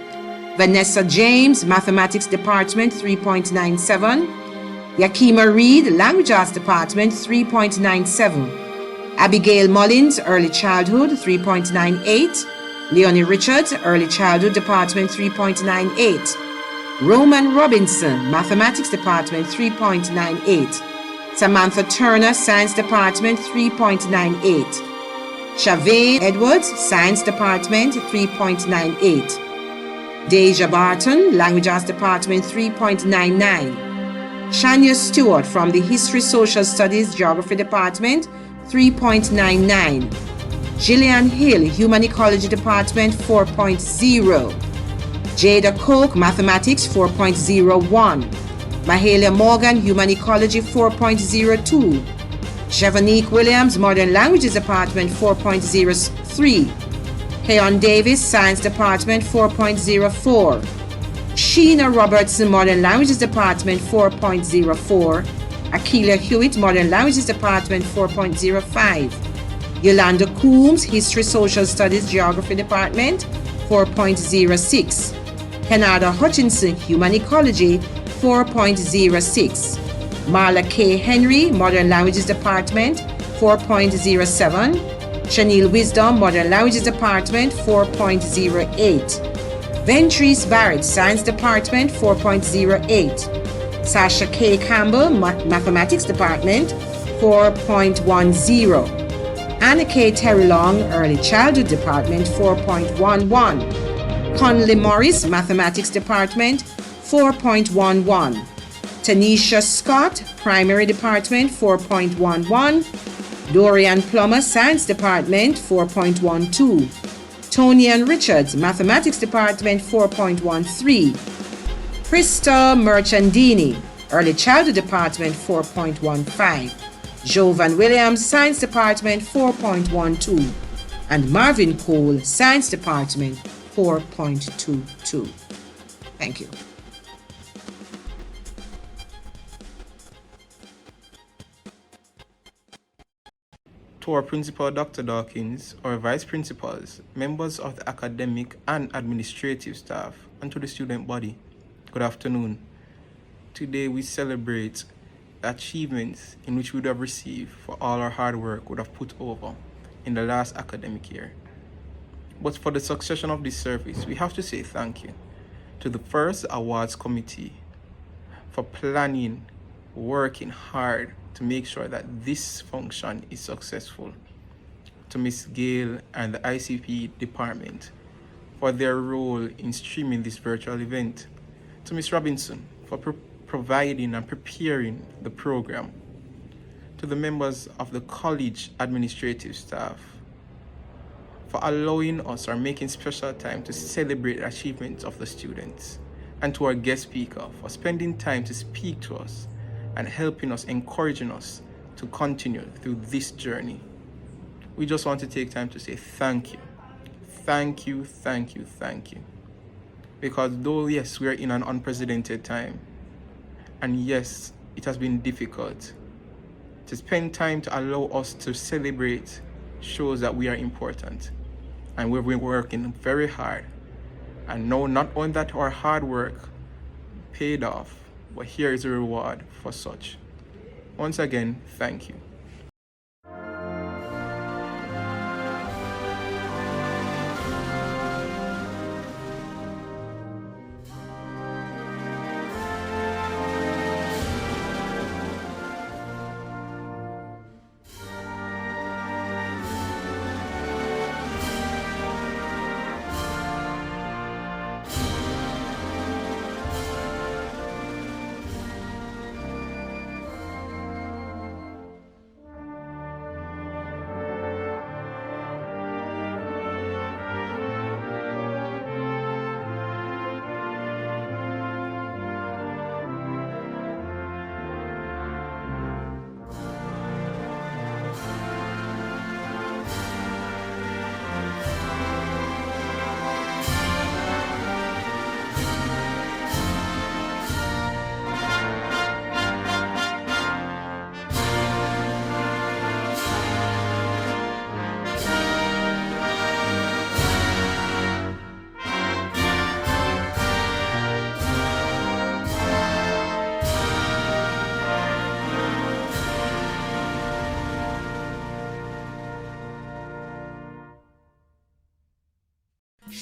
Vanessa James, Mathematics Department, 3.97. Yakima Reed, Language Arts Department, 3.97. Abigail Mullins, Early Childhood, 3.98. Leonie Richards, Early Childhood Department, 3.98. Roman Robinson, Mathematics Department, 3.98. Samantha Turner, Science Department, 3.98. Chavez Edwards, Science Department, 3.98. Deja Barton, Language Arts Department, 3.99. Shania Stewart from the History, Social Studies, Geography Department, 3.99. Gillian Hill, Human Ecology Department, 4.0. Jada Koch, Mathematics, 4.01. Mahalia Morgan, Human Ecology, 4.02. Shavanique Williams, Modern Languages Department, 4.03. Keon Davis, Science Department, 4.04. Sheena Robertson, Modern Languages Department, 4.04. Akilah Hewitt, Modern Languages Department, 4.05. Yolanda Coombs, History, Social Studies, Geography Department, 4.06. Kenada Hutchinson, Human Ecology, 4.06. Marla K. Henry, Modern Languages Department, 4.07. Chanel Wisdom, Modern Languages Department, 4.08. Ventris Barrett, Science Department, 4.08. Sasha K. Campbell, Mathematics Department, 4.10. Anna K. Terrelong, Early Childhood Department, 4.11. Conley Morris, Mathematics Department, 4.11. Tanisha Scott, Primary Department, 4.11. Dorian Plummer, Science Department, 4.12. Tony and Richards, Mathematics Department, 4.13. Krista Merchandini, Early Childhood Department, 4.15. Jovan Williams, Science Department, 4.12. And Marvin Cole, Science Department, 4.22. Thank you. To our principal, Dr. Dawkins, our vice principals, members of the academic and administrative staff, and to the student body, good afternoon. Today we celebrate the achievements in which we would have received for all our hard work we would have put over in the last academic year. But for the succession of this service, we have to say thank you to the first awards committee for planning, working hard to make sure that this function is successful. To Ms. Gale and the ICP department for their role in streaming this virtual event. To Ms. Robinson for providing and preparing the program. To the members of the college administrative staff for allowing us or making special time to celebrate the achievements of the students. And to our guest speaker for spending time to speak to us and helping us, encouraging us to continue through this journey. We just want to take time to say thank you. Thank you, thank you, thank you. Because though, yes, we are in an unprecedented time, and yes, it has been difficult, to spend time to allow us to celebrate shows that we are important. And we've been working very hard. And now, not only that our hard work paid off, but here is a reward for such. Once again, thank you.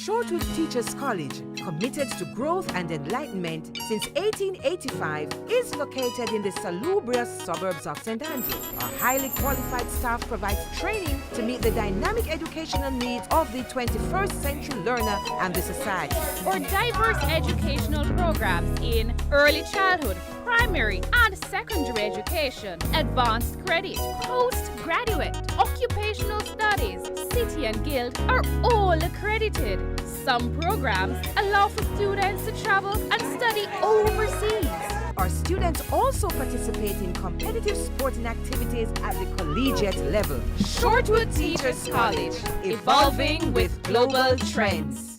Shortwood Teachers College, committed to growth and enlightenment since 1885, is located in the salubrious suburbs of St. Andrew. Our highly qualified staff provides training to meet the dynamic educational needs of the 21st century learner and the society. Our diverse educational programs in early childhood, primary and secondary education, advanced credit, postgraduate, occupational studies, city and guild are all accredited. Some programs allow for students to travel and study overseas. Our students also participate in competitive sporting activities at the collegiate level. Shortwood Teachers College, evolving with global trends.